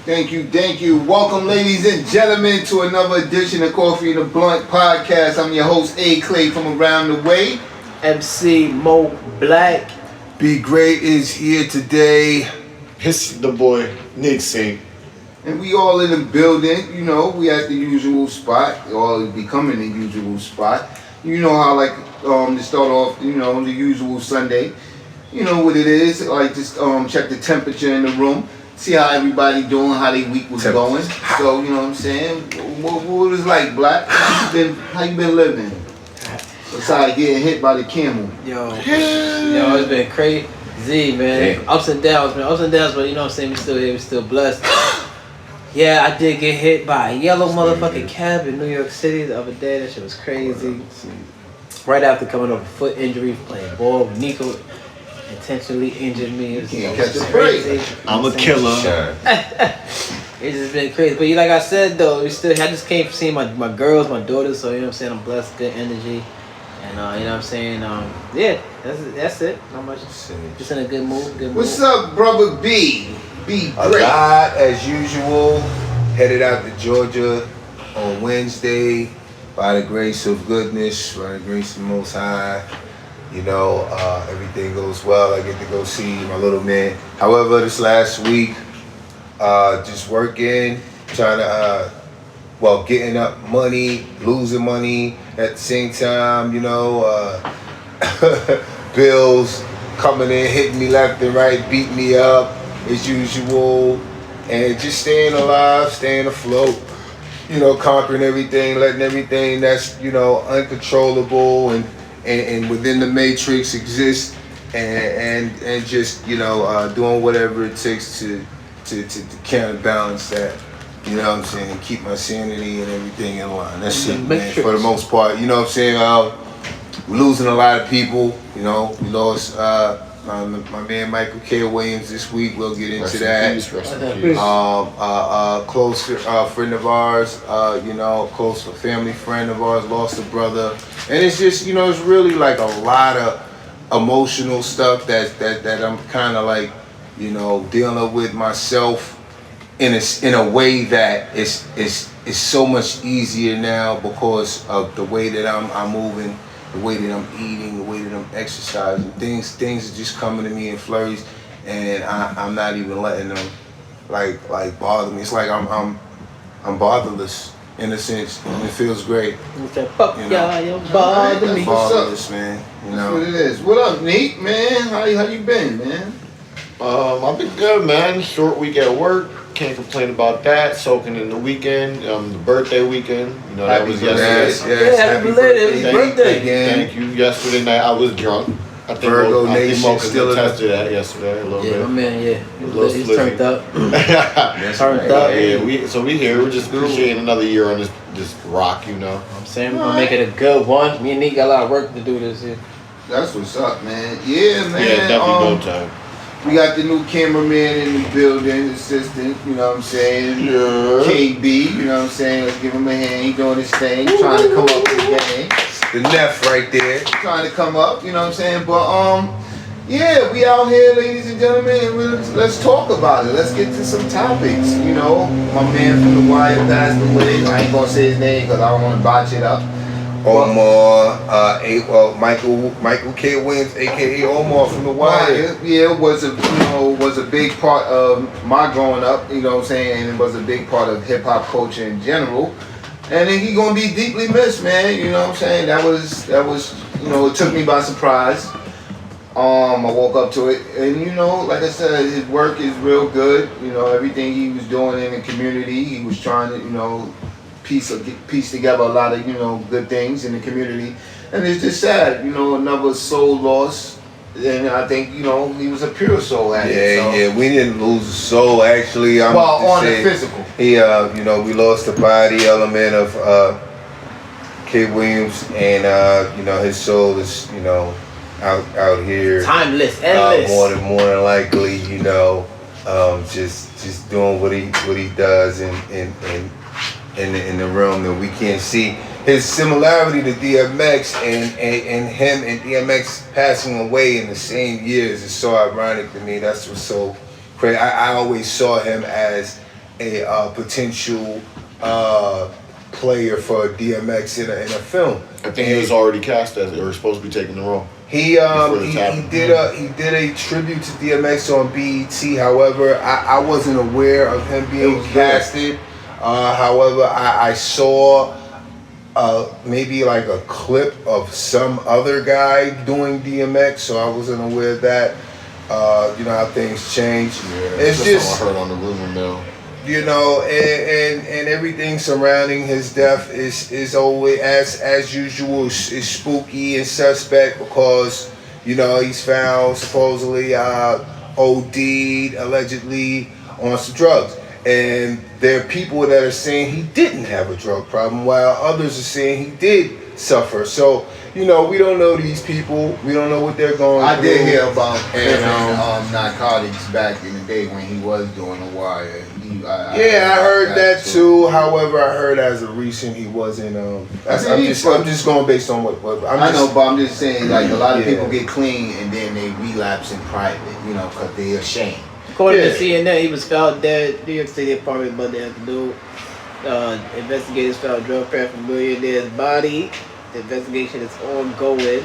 Thank you. Welcome, ladies and gentlemen, to another edition of Coffee and the Blunt podcast. I'm your host, A. Clay, from around the way. MC Moeblak. Be Great is here today. It's the boy, Nikko Cinco. And we all in the building. You know, we at the usual spot. All becoming the usual spot. You know how, like, to start off, you know, the usual Sunday. You know what it is. Like, just check the temperature in the room. See how everybody doing, how their week was going. So, you know what I'm saying? What was it like, Black? How you been living? Besides getting hit by the camel. Yo, it's been crazy, man. Damn. Ups and downs, but you know what I'm saying? We still here, we still blessed. Yeah, I did get hit by a yellow motherfucking cab in New York City the other day. That shit was crazy. Right after coming off a foot injury playing ball, Nikko intentionally injured me. It was crazy. I'm a killer. It's just been crazy. But like I said though, I just came to see my girls, my daughters, so you know what I'm saying, I'm blessed, good energy. And you know what I'm saying, yeah, that's it. Not much. Just in a good mood, What's up, brother B? Be A great. lot as usual. Headed out to Georgia on Wednesday by the grace of goodness, by the grace of the Most High. You know, everything goes well. I get to go see my little man. However, this last week, just working, trying to, getting up money, losing money at the same time, you know, bills coming in, hitting me left and right, beating me up as usual, and just staying alive, staying afloat, you know, conquering everything, letting everything that's, you know, uncontrollable and within the matrix exist, and just, you know, doing whatever it takes to counterbalance that, you know what I'm saying, keep my sanity and everything in line. That's it, man, for the most part. You know what I'm saying? We're losing a lot of people. You know, we lost my man Michael K. Williams this week. We'll get into that. Rest in peace. Close friend of ours, you know, close family friend of ours, lost a brother. And it's just, you know, it's really like a lot of emotional stuff that I'm kind of like, you know, dealing with myself in a way that is so much easier now because of the way that I'm moving, the way that I'm eating, the way that I'm exercising. Things are just coming to me in flurries, and I'm not even letting them like bother me. It's like I'm botherless in a sense, and it feels great. Fuck y'all, you bother me. Botherless, man. You know. That's what it is. What up, Nate, man? How you been, man? I've been good, man. Short week at work. Can't complain about that. Soaking in the weekend, the birthday weekend. You know, that was yesterday. Yeah, happy belated. It was birthday. Thank you. Yesterday night I was drunk. I think Virgo Mo Nation can still attest to that yesterday a little bit. My man, he's little turned up. Turned up. Yeah, we here. We're just appreciating another year on this rock, you know. I'm saying we're gonna make it a good one. Me and Nick got a lot of work to do this year. That's what's up, man. Yeah, man. Yeah, definitely no time. We got the new cameraman in the building, assistant, you know what I'm saying? Yeah. KB, you know what I'm saying? Let's give him a hand. He doing his thing, trying to come up with the game. The Neff right there. Trying to come up, you know what I'm saying? But yeah, we out here, ladies and gentlemen, and let's talk about it. Let's get to some topics. You know, my man from The Wire passed away. I ain't gonna say his name because I don't want to botch it up. Omar, Michael K. Williams, aka Omar from The Wire. Yeah, was a big part of my growing up, you know what I'm saying, and it was a big part of hip hop culture in general. And then he gonna be deeply missed, man. You know what I'm saying? That was you know, it took me by surprise. I woke up to it, and you know, like I said, his work is real good. You know, everything he was doing in the community, he was trying to, you know, piece together a lot of, you know, good things in the community. And it's just sad, you know, another soul lost. And I think, you know, he was a pure soul at it. So. Yeah, we didn't lose a soul, actually. On the physical. He, you know, we lost the body element of K. Williams, and, you know, his soul is, you know, out here. Timeless, endless. More than likely, you know, just doing what he does in the realm that we can't see. His similarity to DMX and him and DMX passing away in the same years is so ironic to me. That's what's so crazy. I always saw him as a potential player for DMX in a film. I think he was already cast as it, or supposed to be taking the role. He did a tribute to DMX on BET. However, I wasn't aware of him being casted. However, I saw maybe like a clip of some other guy doing DMX, so I wasn't aware of that. You know how things change. Yeah, it's just I heard on the rumor mill. You know, and everything surrounding his death is always as usual is spooky and suspect because you know he's found supposedly OD'd allegedly on some drugs, and there are people that are saying he didn't have a drug problem while others are saying he did suffer. So you know we don't know these people. We don't know what they're going through. I did hear about narcotics back in the day when he was doing The Wire. I heard that too. However, I heard as of recent he wasn't. I'm just going based on what I know, but I'm just saying like a lot of people get clean and then they relapse in private, you know, because they're ashamed. According to CNN, he was found dead. New York City apartment Monday afternoon. Investigators found drug paraphernalia in his body. The investigation is ongoing.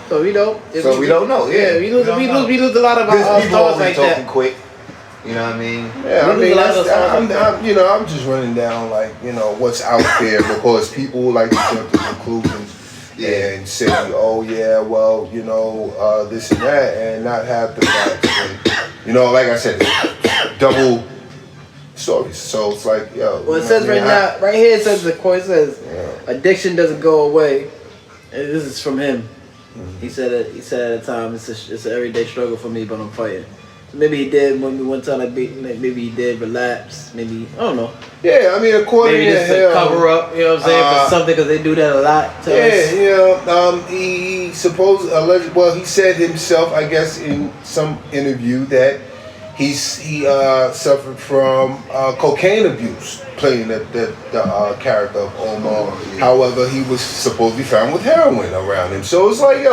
So we don't. We don't know. Yeah, we lose a lot of our people thoughts always like talking that. quick. You know what I mean? Yeah, I mean, I'm just running down like what's out there because people like to jump to conclusions and say, oh yeah, well this and that, and not have the facts. And, like I said, double stories. So it's like, Well, it says right here, it says the quote says, addiction doesn't go away, and this is from him. Mm-hmm. He said at the time, it's an everyday struggle for me, but I'm fighting. Maybe he did one time. Maybe he did relapse. Maybe I don't know. Yeah, I mean, according maybe just to cover up. You know what I'm saying for something because they do that a lot. He he said himself, I guess, in some interview that he suffered from cocaine abuse, playing the character of Omar. However, he was supposedly found with heroin around him. So it's like,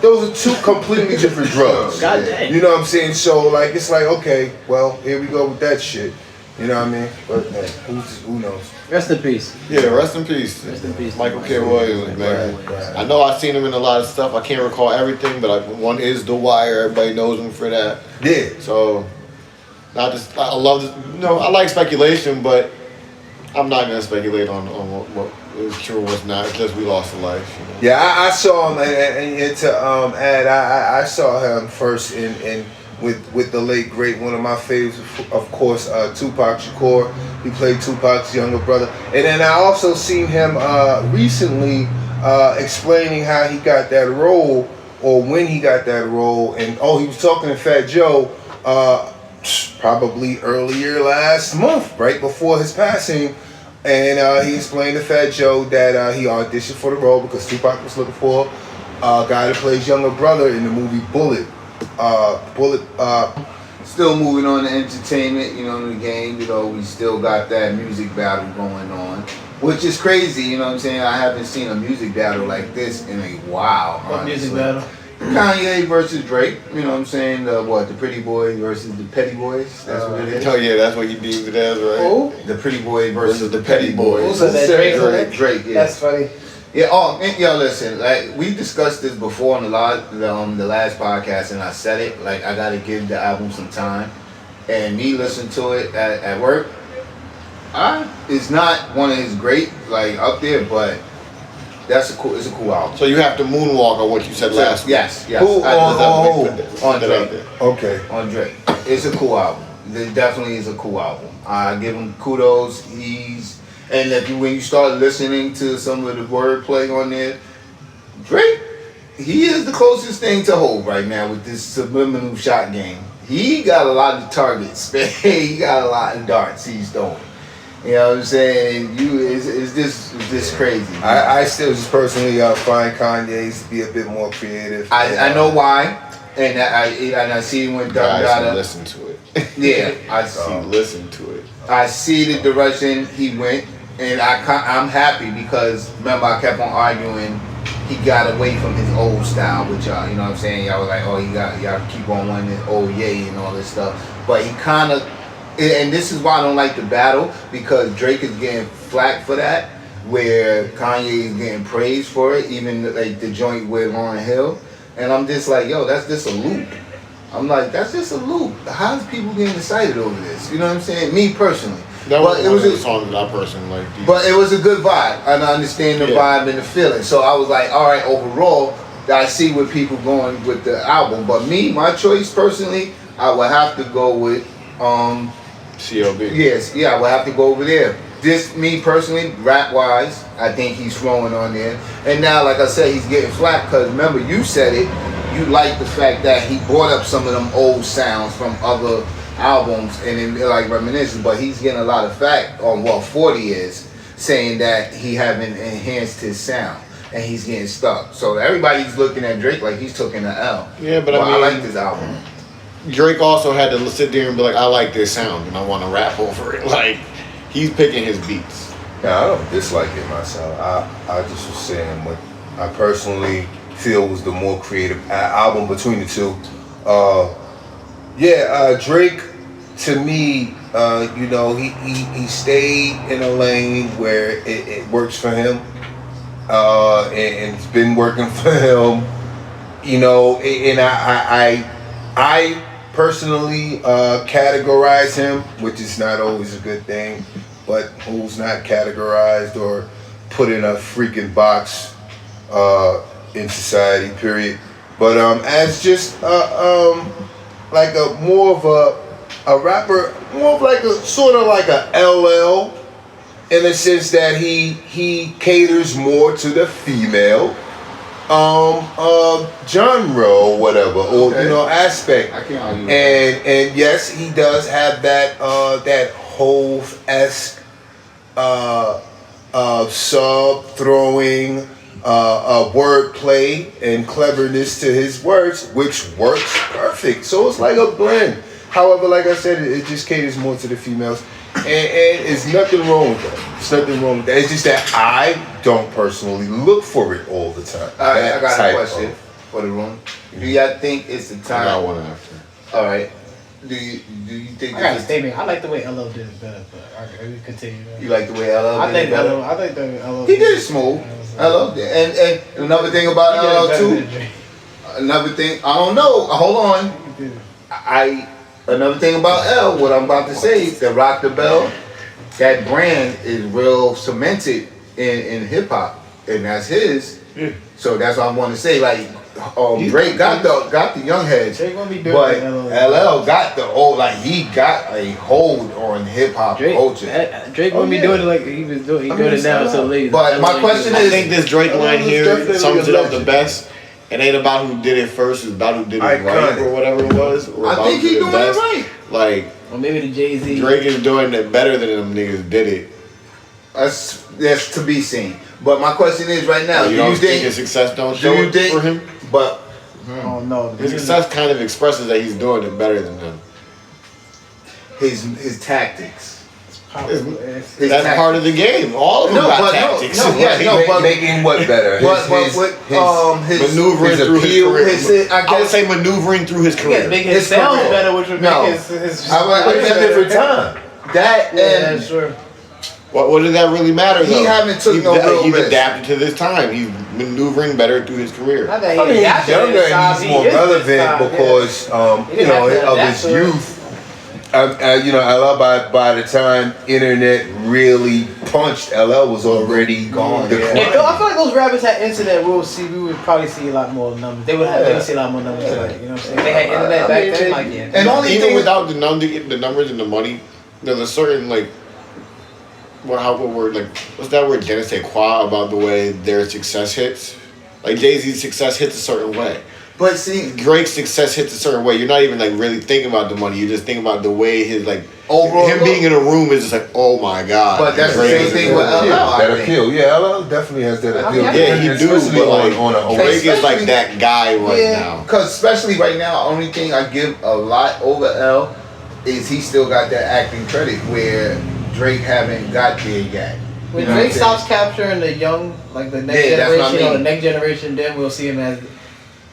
those are two completely different drugs. God dang. You know what I'm saying? So like, it's like, okay, well, here we go with that shit. You know what I mean? But who knows? Rest in peace. Yeah, rest in peace. Rest in peace. Michael K. Williams, man. Right. I know I've seen him in a lot of stuff. I can't recall everything, but one is The Wire. Everybody knows him for that. Yeah. So, I love this. I like speculation, but I'm not gonna speculate on what is true and what's not. It's just we lost a life. Yeah, I saw him, and to add, I saw him first in with the late great, one of my favorites, of course, Tupac Shakur. He played Tupac's younger brother, and then I also seen him recently explaining how he got that role or when he got that role, and he was talking to Fat Joe probably earlier last month, right before his passing. And he explained to Fat Joe that he auditioned for the role because Tupac was looking for a guy that plays younger brother in the movie Bullet. Still moving on to entertainment, the game, we still got that music battle going on, which is crazy, you know what I'm saying? I haven't seen a music battle like this in a while. What music battle? Kanye versus Drake, you know what I'm saying? The Pretty Boy versus the Petty Boys. That's what it is. Oh yeah, that's what he deemed it as, right? Oh, the Pretty Boy versus the Petty Boys. Who's that? Drake, yeah. That's funny. Yeah, listen, like we discussed this before on the last podcast, and I said it, like I gotta give the album some time. And me listening to it at work, it's not one of his great, like up there, but it's a cool album. So you have to moonwalk on what you said last week. Yes. Who on Drake. Okay. On Drake. It's a cool album. It definitely is a cool album. I give him kudos. And when you start listening to some of the wordplay on there, Drake, he is the closest thing to Hov right now with this subliminal shot game. He got a lot of targets, man. He got a lot of darts he's throwing. You know what I'm saying? Is this crazy? I still just personally find Kanye's to be a bit more creative. I know why, and I see when Doug listen to it. Yeah, I see. Listen to it. I see the direction he went. And I'm happy because remember I kept on arguing. He got away from his old style with y'all. You know what I'm saying? Y'all was like, y'all keep on wanting this old yay and all this stuff. But he kind of and this is why I don't like the battle, because Drake is getting flack for that, where Kanye is getting praised for it, even like the joint with Lauryn Hill. And I'm just like, yo, that's just a loop. I'm like, that's just a loop. How's people getting excited over this? You know what I'm saying? Me personally. That But was a song that I personally like. But it was a good vibe, and I understand the vibe and the feeling. So I was like, all right, overall, I see where people going with the album. But me, my choice personally, I would have to go with CLB. Yes, yeah, I would have to go over there. This, me personally, rap wise, I think he's flowing on there. And now, like I said, he's getting flack because remember, you said it. You like the fact that he brought up some of them old sounds from other albums and then like reminiscing, but he's getting a lot of flack on what 40 is, saying that he haven't enhanced his sound and he's getting stuck. So everybody's looking at Drake like he's taking an L. Yeah, but well, I mean, I like this album. Drake also had to sit there and be like, I like this sound and I want to rap over it. Like, he's picking his beats. Yeah, I don't dislike it myself. I just was saying what I personally feel was the more creative album between the two. Drake, to me, you know, he stayed in a lane where it works for him, and it's been working for him. You know, and I personally categorize him, which is not always a good thing, but who's not categorized or put in a freaking box in society, period. But as just like a more of a rapper, more of like a sort of like a LL, in the sense that he caters more to the female genre or whatever, or you know, aspect. I can't argue with and yes, he does have that that Hove-esque sub throwing wordplay and cleverness to his words, which works perfect. So it's like a blend. However, like I said, it just caters more to the females, and it's nothing wrong with that. It's nothing wrong with that. It's just that I don't personally look for it all the time. All right, I got a Type question for the room. Do y'all think it's the I time? got one after. All right. Do you think I got a it's statement. I like the way LL did it better, but we continue. you like the way LL I did think it better? LL. I think the LL. He did it smooth. I loved it. And another thing about LL too. Another thing, I don't know. Hold on. Another thing about L, what I'm about to say, the Rock the Bell, that brand is real cemented in hip hop, and that's his. Yeah. So that's what I want to say. Like Drake got the young heads, Drake gonna be doing but LL. LL got the old, like he got a hold on hip hop culture. Drake won't be doing it like he was doing. He's doing it now so late. But my question I is, think this Drake line LL is here definitely sums a it up the legend. best. It ain't about who did it first, it's about who did it right Iconic. or whatever it was. Or I about think who he did doing it best. right. Like, or maybe the Jay-Z. Drake is doing it better than them niggas did it. That's to be seen. But my question is right now, You do don't you think think? his success don't Do show you it think? for him? But Oh no, His success kind of expresses that he's doing it better than them. his tactics. His That's tactics. part of the game. All of them got tactics. Making what better? But his Maneuvering his through appeal, his career. I I would guess say maneuvering through his Yeah, career. making his His sound career. better, which would No. make his I It's a different time. that Yeah, and sure. What did that really matter? He though? haven't took no real He's risk. adapted to this time. He's maneuvering better through his career. Not that I mean, he he's adapted younger to his time, and he's he more is this relevant time, because, He you didn't know, have to of adapt his to it. youth. You know, LL by the time internet really punched, LL was already gone. Yeah, I feel like those rappers had internet. We would probably see a lot more numbers. They would see a lot more numbers today. You know what I'm saying? They had internet back then, like yeah. And only Even thing without the numbers and the money, there's a certain like what word like what's that word Dennis say qua about the way their success hits. Like Jay-Z's success hits a certain way. but see, Drake's success hits a certain way. You're not even like really thinking about the money. You're just thinking about the way his like overall him being in a room is just like, oh my god. But that's the Drake same is thing in a with room. LL. I That think. appeal, yeah, LL definitely has that appeal. Yeah, he do, Especially but like on a Drake is like Especially- that guy right now. because especially right now, only thing I give a lot over L is he still got that acting credit where Drake haven't got there yet. When You know what Drake I'm saying? stops capturing the young, like the next Yeah, that's what I generation or the mean. next generation, then we'll see him as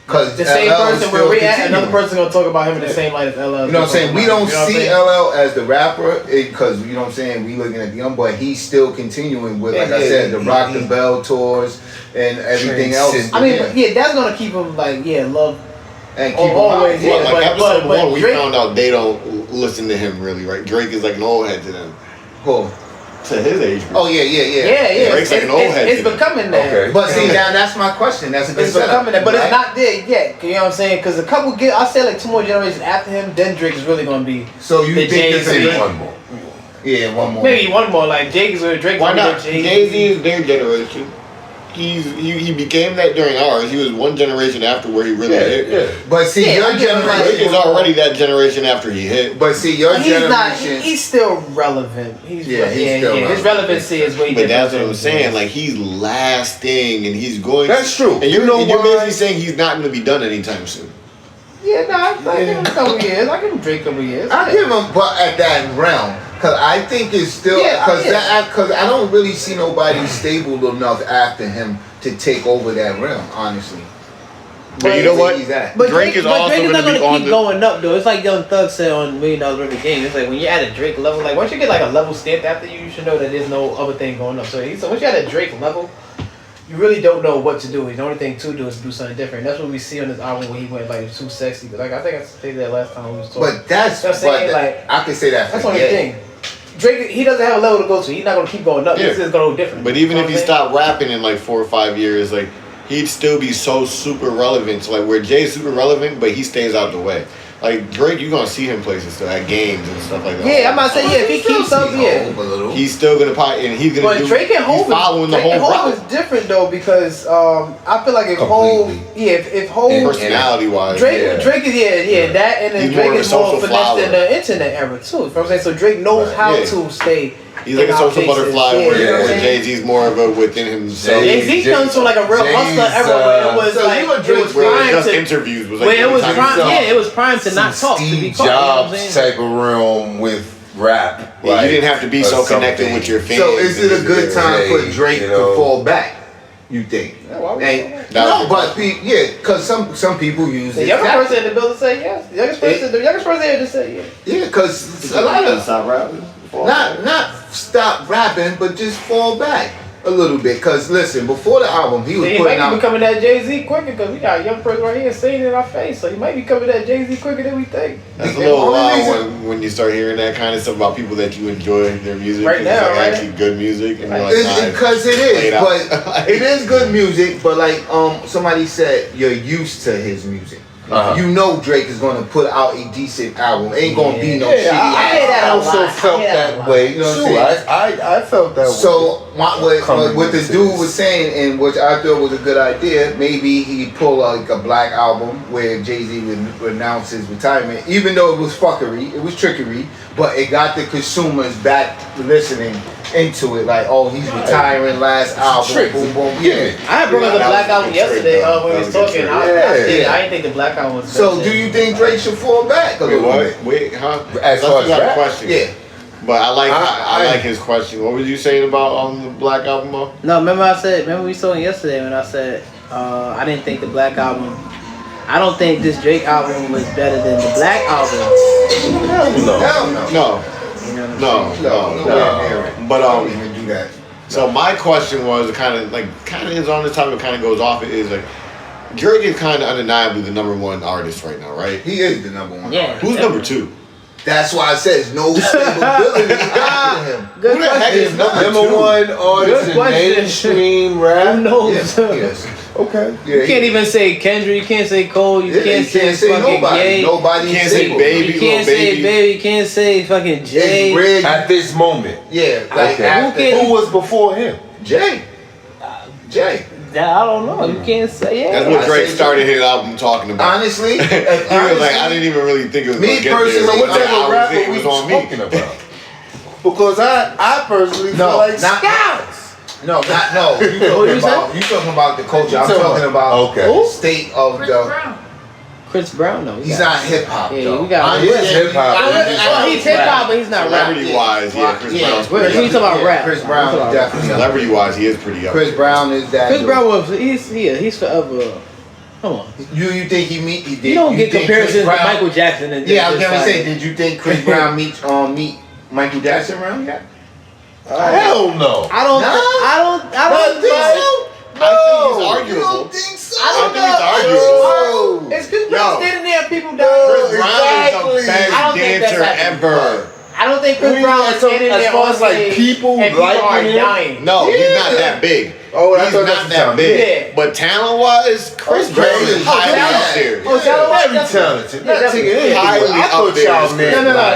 Cause The same LL person is where still we at, continuing. another person gonna talk about him in the same light as LL. You know what I'm saying? We don't You know what I'm see saying? LL as the rapper because you know what I'm saying. We looking at the young boy. He's still continuing with, like I said, the Rock the Bell tours and everything else. I mean, yeah, that's gonna keep him like love. And keep him always, out. yeah, Well, like episode but 1, we Drake- found out they don't listen to him really, right? Drake is like an old head to them. Cool. To his age group. Oh yeah. Yeah. Drake's like an old head It's to them. becoming that. Okay. But see, now that's my question. That's a good It's setup, becoming that, but right? it's not there yet. You know what I'm saying? Because I say like 2 more generations after him, then Drake is really gonna be. So you the think this Jay-Z. is One more. Yeah, one more. Maybe one more. Like Drake is where Drake. Why gonna not? be Jay-Z is their generation. He became that during ours. He was one generation after where he really hit. Yeah. But see, Yeah, your I get it. Drake generation. is already that generation after he hit. But see, your He's not. generation. He's still relevant. He's Yeah, he's still His relevant. relevancy is way But different. that's what than I'm saying. Like he's lasting, and he's going. That's true. And you're, You know and you're why? basically saying he's not going to be done anytime soon. Yeah, I give him a couple years. I give him Drake a couple years. I give him, but at that realm, because I think it's still Yeah, because I don't really see nobody stable enough after him to take over that realm, honestly. But you know what? He's at. But Drake is also Drake is not gonna be gonna on keep the- going up though. It's like Young Thug said on $1 Million River Game. It's like when you're at a Drake level, like once you get like a level stamped after you should know that there's no other thing going up. So once you're at a Drake level, you really don't know what to do. The only thing to do is do something different. That's what we see on this album where he went like too sexy. But like I think I stated that last time we was talking. But that's You know what I'm saying? Like, I can say that. that's for the only Ye. thing. Drake, he doesn't have a level to go to. He's not gonna keep going up. Yeah. This is gonna go different. But even You know if he what I'm saying? stopped rapping in like 4 or 5 years, like he'd still be so super relevant. So like where Jay's super relevant, but he stays out the way. Like Drake, you're gonna see him places still at games and stuff like that. Yeah, I'm about to say if he keeps up, yeah. He's still gonna probably, and he's gonna But do. Drake and Hov, he's following the Drake and whole Hov is route. different though because I feel like if Hov, Completely. if Hov, And Personality wise, Drake, yeah. Drake is that, and then He's more Drake of a is more social finesse flower. than the internet era too. You know what I'm saying? So Drake knows Right, how yeah. to stay. he's like in a our social faces. butterfly. Yeah, Where, you know what I'm where saying? Jay-Z's more of a within himself. Jay-Z comes from like a real hustler era where it was So like you a it Drake was where it was prime just to interviews was like where it was every time prime. he Yeah, talked. it was prime to not talk to be Steve caught. You know what I'm Jobs saying? type of realm with rap. Yeah, you didn't have to be or so connected something. with your fans. So is it a good time for Jay, Drake you know. to fall back? You think? Yeah, why would And- you- That was no, the but because some people use The it. youngest person in the building said yes. The youngest person here just said yes. Yeah, because a lot of stop rapping. not stop rapping, but just fall back a little bit. Cause listen, before the album, he was He putting might be out. becoming that Jay-Z quicker because we got a young person right here saying it in our face. So he might be coming that Jay-Z quicker than we think. That's a The little only wild reason- when you start hearing that kind of stuff about people that you enjoy their music. Right 'cause now, it's like right? actually good music, and you're like, It's nah, because it played is, out. but it is good music. But like somebody said, you're used to his music. Uh-huh. You know Drake is gonna put out a decent album. Ain't gonna be no shitty I hear ass. that I a also lot. felt I hear that a that lot. way You know what I'm too. saying? I felt that way. So what the into dude this. was saying, and which I thought was a good idea, maybe he pull like a black album where Jay-Z would announce his retirement, even though it was fuckery, it was trickery, but it got the consumers back listening into it, like, oh, he's retiring last album, Trick. boom, boom, yeah. I had brought up the That Black was a Album good yesterday trick, though. when we That was was a good talking. trick. I didn't think the Black Album was So better do than- you think Drake should fall back a Wait, little what? bit? Wait, huh? As far as got a rap? question. Yeah. But I like I- like his question. What was you saying about the Black Album? Mo? No, remember we saw it yesterday when I said I didn't think the Black Album. I don't think this Drake album was better than the Black Album. Hell no. Hell no. No, You know what I'm no, saying? No, nowhere near it. But Don't even do that. so my question was kind of is on this topic, kind of goes off. It is like Drake is kind of undeniably the #1 artist right now, right? He is the #1. Yeah. Who's #2? That's why I said it's no stability after him. Good Who the heck question. is number Number two? one artist Good in question. mainstream Who rap. knows? Yes. Okay. Yeah, You can't even say Kendrick. You can't say Cole. You yeah, can't say fucking nobody. Ye. Nobody Can't is say stable. Baby. You can't Lil say Baby. baby. You can't say fucking Jay. It's Red. At this moment. Yeah, like Okay. after Who Who was before him? Jay. Jay. I don't know. You can't say That's yeah. what I Drake say- started his album talking about. Honestly, He was like, I didn't even really think it was Me going to get personally, there. what But type I of was rapper it we was on me. talking about? Because I personally No, feel like not- Scouts. No, not no. You talking about the culture? I'm talking about Okay. the state of Chris the. Brown. Chris Brown though. He's not hip hop Yeah, though. we got- He is hip hop. Well, he's hip hop, but he's not rap. Celebrity-wise, yeah, Chris Brown's We're pretty talking about up. rap. Chris We're Brown talking is about definitely. Celebrity-wise, he is pretty up. Chris Brown is that. Chris dude. Brown was he's forever Come on. You think he did? You don't get think comparisons Chris to Brown- Michael Jackson and Yeah, I was gonna just say, did you think Chris Brown meet Michael Jackson around yet? Hell no. I don't think so. I think he's arguable. You don't think so? I think he's arguable. Is Chris Brown standing there and people Chris die? Brown is the I best don't think that's dancer happening. ever. I don't think Chris Brown is standing as there far on as like stage people and people are liking him. dying. No, he's not that big. Oh, I He's thought not that's that big. Yeah. But talent-wise, Chris Okay. Brown is highly talent- up there. Oh, talent-wise, Very that's- talented. Yeah, that's- highly I up thought there. y'all meant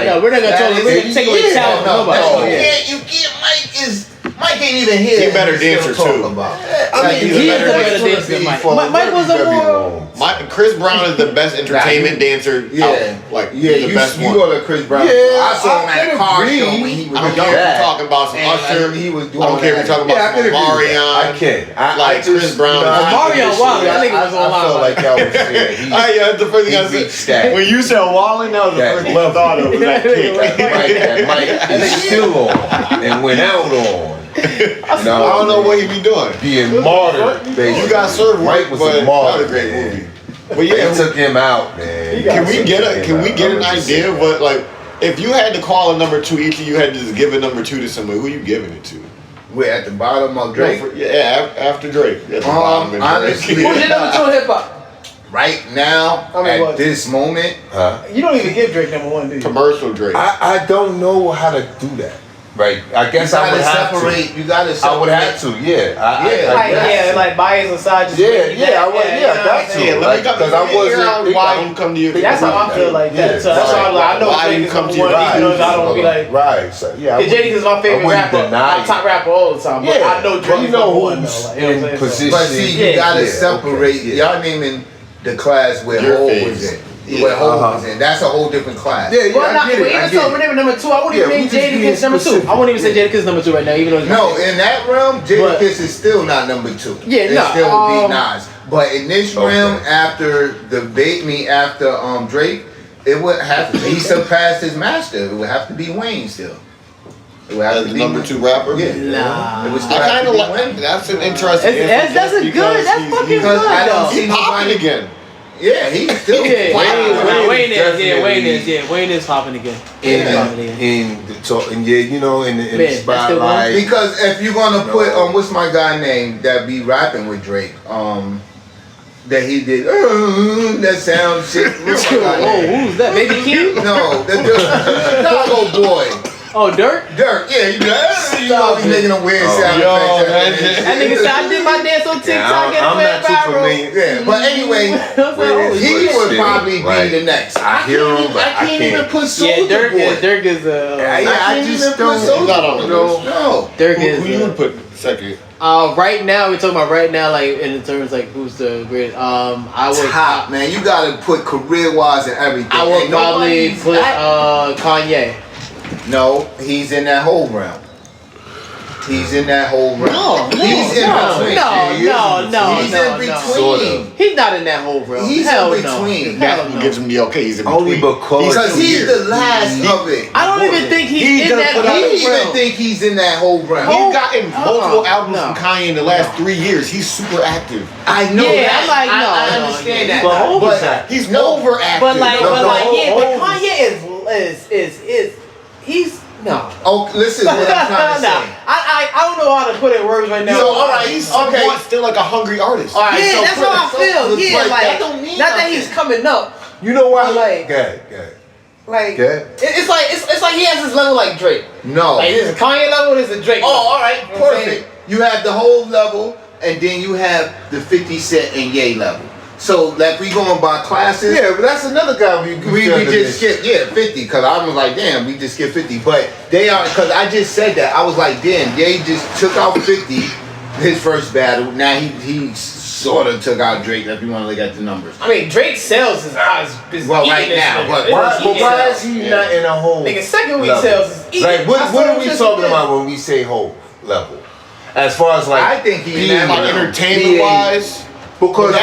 No, we're not gonna take away talent from nobody. No, Oh, yeah. you can't. Mike ain't even here. He a better and he's dancer, still too. talking about. I mean, he's a He is better the better dancer. dancer than Mike. Mike was a more. Chris Brown is the best entertainment dancer Yeah, out. Like, yeah. he's the best You one. go to Chris Brown. Yeah, I saw him I at a could car agree. show when he was I don't care young. if you're talking about some And Usher. he was doing I don't care if you're talking Yeah, I about could some agree with that. Marion. I can. Like, Chris Brown. Mario Wild, I think it was I on felt line. like y'all was saying he That's the first thing I he reached said. that. When you said Walling, that was the That first thing I thought of. Was that kick. that Mike is still on and went out on. I don't know what he be doing. Being martyred, basically. You got served Mike right, was but a martyr. that was a great man. movie. But They yeah, took him out, man. can we get an idea of what, like, if you had to call a number two, each of you had to just give a number two to somebody, who you giving it to? We're at the bottom of Drake. After Drake. At the bottom of Drake. Honestly, Who's your number two in hip hop? right now, I mean, at what? this moment, You don't even give Drake number one, do you? Commercial Drake. I don't know how to do that. Right. I guess I would have to. You gotta separate. I would have to, yeah. I Like bias aside, just I got to. Yeah, let me Because I wasn't. why you come to your That's how I feel like that. So that's why I'm like, I know Why Drake you is come number to your one, even though I don't be like. Right. So, yeah. Cause Jada is my favorite rapper, my top rapper all the time. But I know Drake is number one though. Like, you know what I'm saying? position. But see, you gotta separate. Y'all naming the class where Your Hov phase. was in. Where Hov was in. That's a whole different class. Yeah, Well, not, I get but it. I even so, get it. whenever number two, I wouldn't even Yeah, name we just being Jadakiss number two. specific. I wouldn't even say Jadakiss number two right now, even though it's No, in that realm, But- Jadakiss is still not number two. Yeah, it's no, still be Nas. But in this Okay. realm, after after Drake, it would have to. He surpassed his master. It would have to be Wayne still. It would have As to the be number two rapper? Yeah, Nah. It would still I have kind to of be like Wayne. that's an interesting That's answer a good. because That's he's- fucking he's- good. I don't though. see He's popping nobody. again. Yeah, he's still. Yeah, Wayne is. definitely- Wayne is popping again. In the talk, and yeah, you know, in the Man, that's still spotlight. Because if you're gonna put what's my guy name that be rapping with Drake, that he did that sound shit. What's my guy Oh, name? who's that? Baby King? No, the Chicago boy. Oh, Dirk? Dirk, yeah, you know, he's making a weird sound Yo, effects. That nigga said I did my dance on TikTok and it I'm went not too viral. familiar. Yeah, but anyway, he would probably be the next. I hear him, but I can't even put Yeah, Soulja Dirk Boy. is I I just just don't. don't- He's not on the list. No. Dirk Who is you would put second? right now we're talking about right now like in terms like who's the great I would Top, man. You gotta put career wise and everything. I would Ain't probably nobody's put that- Kanye. No, he's in that whole round. He's in that whole round. He's in between. He's in between. Sort of. He's not in that whole realm. He's Hell in no. between. Hell That no. gives him the okay. He's in Only between. Because he's the last of it. I don't even think he's He in done that put out whole He even realm. think he's in that whole round. He's gotten multiple albums no. from Kanye in the last 3 years. He's super active. I know Yeah, that. I'm like, no, I no, understand yeah. that. But Hov is But He's overactive. But like, No, but the like, whole- yeah, but Kanye is he's no. Oh, listen, what I'm trying to Nah, say. I don't know how to put it in words right now. So, all right, He's okay. somewhat still like a hungry artist. All right, Yeah, so that's put how I it- so- feel. Yeah, but like that don't mean not that nothing. he's coming up. You know why? Like- Good. Like Okay. it's like he has his level like Drake. No. Like this is a Kanye level, this is a Drake. Oh, level. all right, You know what I'm perfect. You have the whole level, and then you have the 50 Cent and Ye level. So, like, we going by classes. Yeah, but that's another guy We just skipped, 50, because I was like, damn, we just skipped 50. But they are, because I just said that. I was like, damn, Ye just took out 50, his first battle. Now he sort of took out Drake, if you want to look at the numbers. I mean, Drake's sales is Well, eating right this now, nigga. but Why is he not in a whole Nigga, second week level? sales is eating. Like, what That's are I'm we just talking saying. about when we say whole level? As far as like, I think he being in that Like realm. entertainment wise, Because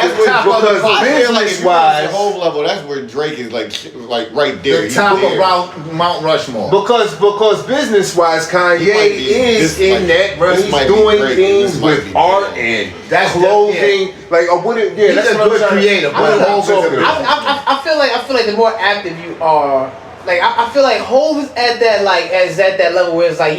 business wise, the whole level, that's where Drake is like right there. The top of Mount Rushmore. Because business wise, Kanye is in that. He's doing things with art and that's clothing. Like he's a good creator. I feel like the more active you are, like I feel like Hov is at that level where it's like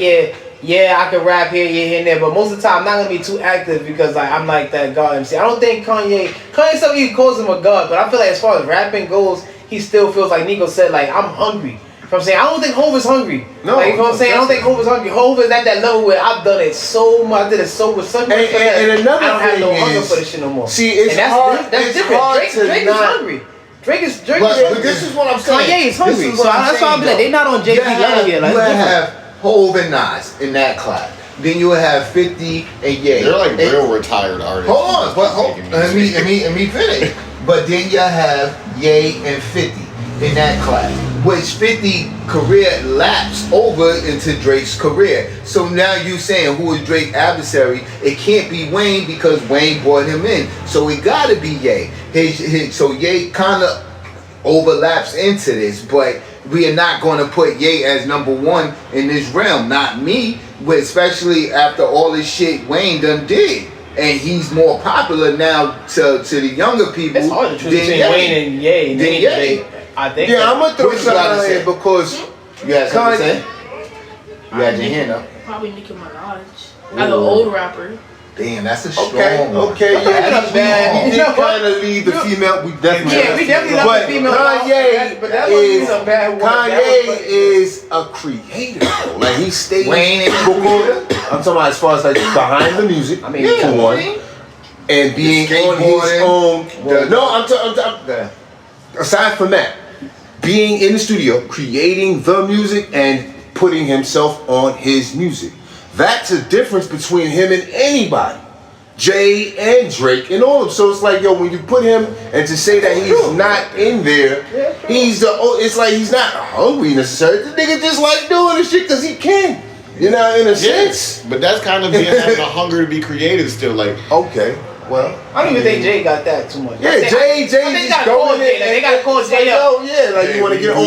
yeah, I can rap here and there, but most of the time I'm not gonna be too active because like I'm like that God MC. I don't think Kanye still even calls him a god, but I feel like as far as rapping goes, he still feels like Nico said, like I'm hungry. You know what I'm saying? I don't think Hov is hungry. No, like, you know what I'm saying? I don't think Hov is hungry. Hov is at that level where I've done it so much. I did it so with such much. And another I don't have no thing hunger is, for this shit no more. See, it's hard. That's different. Drake is hungry. Drake is But this is what I'm saying. Kanye is hungry. So that's why I'm like, they're not on Jay-Z level yet. Like, you have Hov and Nas in that class. Then you have 50 and Ye. They're like real retired artists. Hold on, let me finish. But then you have Ye and 50 in that class, which 50 career lapsed over into Drake's career. So now you saying who is Drake's adversary? It can't be Wayne because Wayne brought him in. So it got to be Ye. So Ye kind of overlaps into this, but we are not going to put Ye as number one in this realm. Not me, especially after all this shit Wayne done did. And he's more popular now to the younger people. It's hard to choose between Wayne and Ye. I think. Yeah, I'm gonna throw something out here because you had something to say. You had your hand up. Probably Nicki Minaj. As an old rapper. Damn, that's a strong one. Okay, yeah, he did kind of lead the female. We definitely love the female. Kanye is a creator, though. Like he stays. Wayne I'm talking about as far as like behind the music. I mean, for one, and being on his own. No, I'm talking. Aside from that, being in the studio, creating the music, and putting himself on his music. That's a difference between him and anybody. Jay and Drake and all of them. So it's like, yo, when you put him and to say that he's not in there, it's like he's not hungry necessarily. The nigga just like doing this shit because he can. You know, in a sense. But that's kind of having a hunger to be creative still. Like, okay. Well, I don't even think Jay got that too much. Yeah, Jay just going in. They gotta call Jay up. Oh yeah, like you want to get or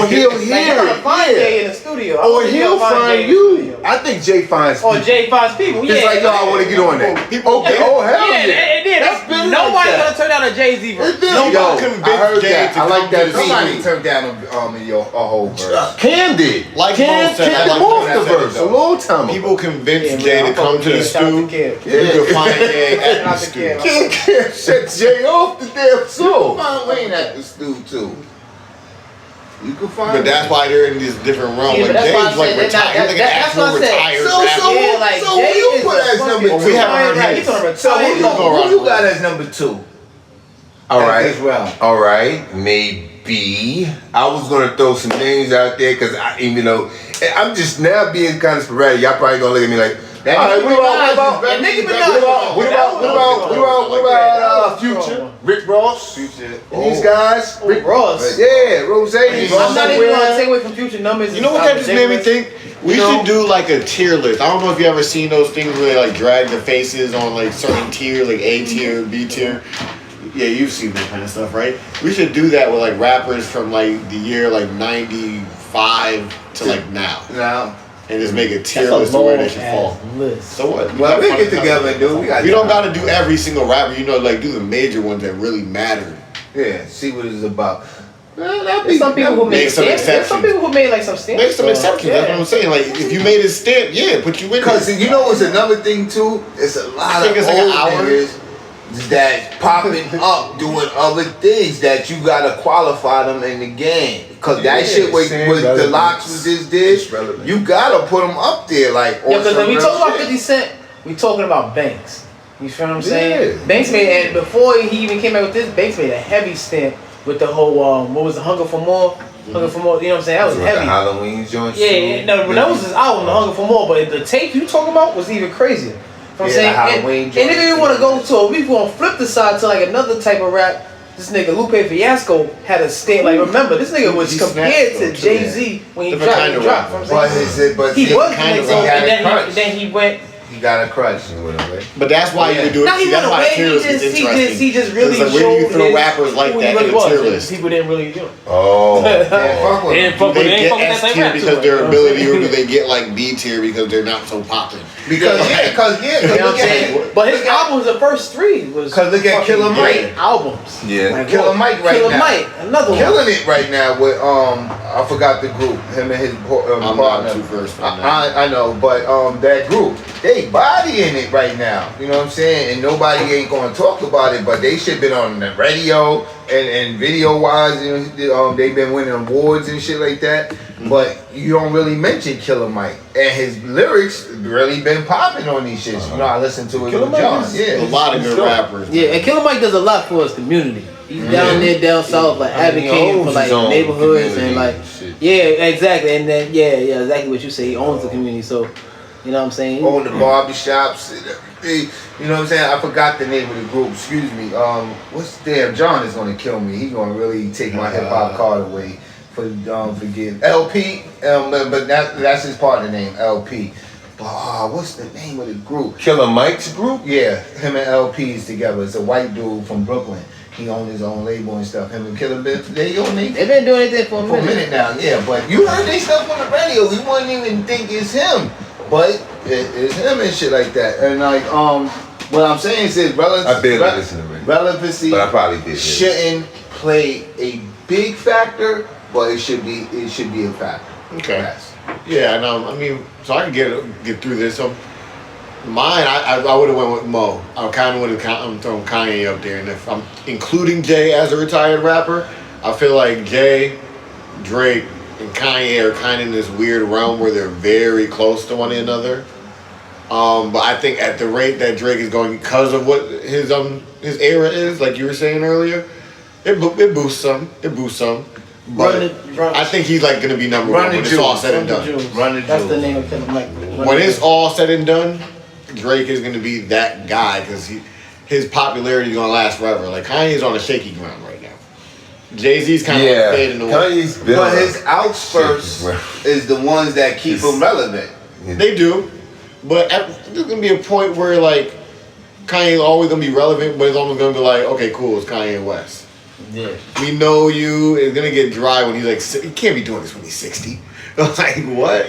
he'll hear it. Find Jay in the studio. Or he'll find you. I think Jay finds people. Or Jay finds people. Yeah. It's like, yo, I want to get on that. Okay. Oh hell yeah. That's been nobody's gonna turn down a Jay-Z verse. Nobody convinced Jay to I like that. Somebody turned down a whole verse. Cam did. Like Cam took off the verse a long time ago. People convinced Jay to come to the stew. You can find Jay at the stew. Cam shut Jay off the damn song. Find Wayne at the stew too. You can find. But that's why they're in this different realm. Yeah, like Jay's like retired. He's like an actual retired rapper. So who you put as number two? We haven't heard his. So who you got as number two? All right. As well. All right. Maybe I was gonna throw some names out there because I'm just now being kind of sporadic. Y'all probably gonna look at me like. All right, what about Future, Rick Ross, Future, these guys, Rick Ross, yeah, Rose. I'm not even gonna take away from Future numbers. You know what that just made me think? We should do like a tier list. I don't know if you ever seen those things where they like drag the faces on like certain tier, like A tier, B tier. Yeah, you've seen that kind of stuff, right? We should do that with like rappers from like the year like 95 to like now. And just make a tier list of where they should fall. So what? Well, we get together and do. You don't gotta do every single rapper. Like do the major ones that really matter. Yeah, see what it's about. There's some people who made some exceptions. There's some people who made like some stamps. Make some exceptions. That's what I'm saying. Like if you made a stamp, put you in. Because you know what's another thing too? It's a lot of old niggas that popping up doing other things that you gotta qualify them in the game. Cause that shit with the locks was just did, you gotta put them up there like. Yeah, because when we talk about 50 Cent, we talking about Banks. You feel what I'm saying? Yeah. Banks made, and before he even came out with this, Banks made a heavy stint with the whole what was the Hunger for More? Hunger for More. You know what I'm saying? That was heavy. The Halloween joint. Yeah, no, that was his album, The Hunger for More. But the tape you talking about was even crazier. You know what I'm saying? And if you want to go to, we want to flip the side to like another type of rap. This nigga Lupe Fiasco had a stint. Like remember, this nigga was compared to Jay-Z when he dropped. But he was and then he went. He got a crush. He went away. But that's why you would do it. No, he See, went that's why away. tier list is interesting. He just really Like, where do you showed throw his- rappers like who he that really in the was. tier list? People didn't really, you know. Oh. Yeah, fuck with They him. didn't fuck Do with, they they ain't get fuck with that S same tier rap because too, their bro. ability, or do they get like B tier because they're not so popping? Because You know what I'm look at saying? But his albums, the first 3 was 'Cause look at fucking Killer Mike. great albums. Yeah. Like, Killer whoa, Mike right Killer now. Mike, another one. killing it right now with I forgot the group. Him and his I'm partner. not too versed on that. I know, but that group, they bodying it right now. You know what I'm saying? And nobody ain't gonna talk about it, but they should been on the radio and video wise. You know, they've been winning awards and shit like that. But you don't really mention Killer Mike, and his lyrics really been popping on these shits. You know, I listened to it Killer with Mike John. is- Yeah, A lot of good rappers. Yeah, and Killer Mike does a lot for his community. He's down there, down south, like I mean, he advocating owns for like his own neighborhoods community and like, and shit. yeah, exactly. And then yeah, exactly what you say. He owns the community, so you know what I'm saying. own the barbershops and everything. You know what I'm saying? I forgot the name of the group. Excuse me. What's damn? John is gonna kill me. He gonna really take my hip hop card away for forgive LP. But that's his partner name, LP. But what's the name of the group? Killer Mike's group? Yeah, him and LP's together. It's a white dude from Brooklyn. He owns his own label and stuff. Him and Killer Biff, they own they They've been doing anything for a for a minute. minute now, yeah, but you heard they stuff on the radio. We wouldn't even think it's him, but it's him and shit like that. And like, what I'm saying is I barely listen to radio. relevancy But I probably did. shouldn't play a big factor, but it should be a factor. Okay. Yes. Yeah, no, I mean, so I can get through this. So mine, I would have went with Mo. I kind of would have. I'm throwing Kanye up there, and if I'm including Jay as a retired rapper, I feel like Jay, Drake, and Kanye are kind of in this weird realm where they're very close to one another. But I think at the rate that Drake is going, because of what his era is, like you were saying earlier, it boosts some. It boosts some. But I think he's like gonna be number one when it's all said and done. Run the That's the jewels. name of Killer Mike. When it's all said and done, Drake is gonna be that guy because his popularity is gonna last forever. Like Kanye's on a shaky ground right now. Jay-Z's kind of Yeah. fading away. Kanye's been But on his outspurts is the ones that keep him relevant. They do, but there's gonna be a point where like Kanye's always gonna be relevant, but it's almost gonna be like, okay, cool, it's Kanye West. Yeah. We know you. It's gonna get dry when he's like, he can't be doing this when he's 60. Like what?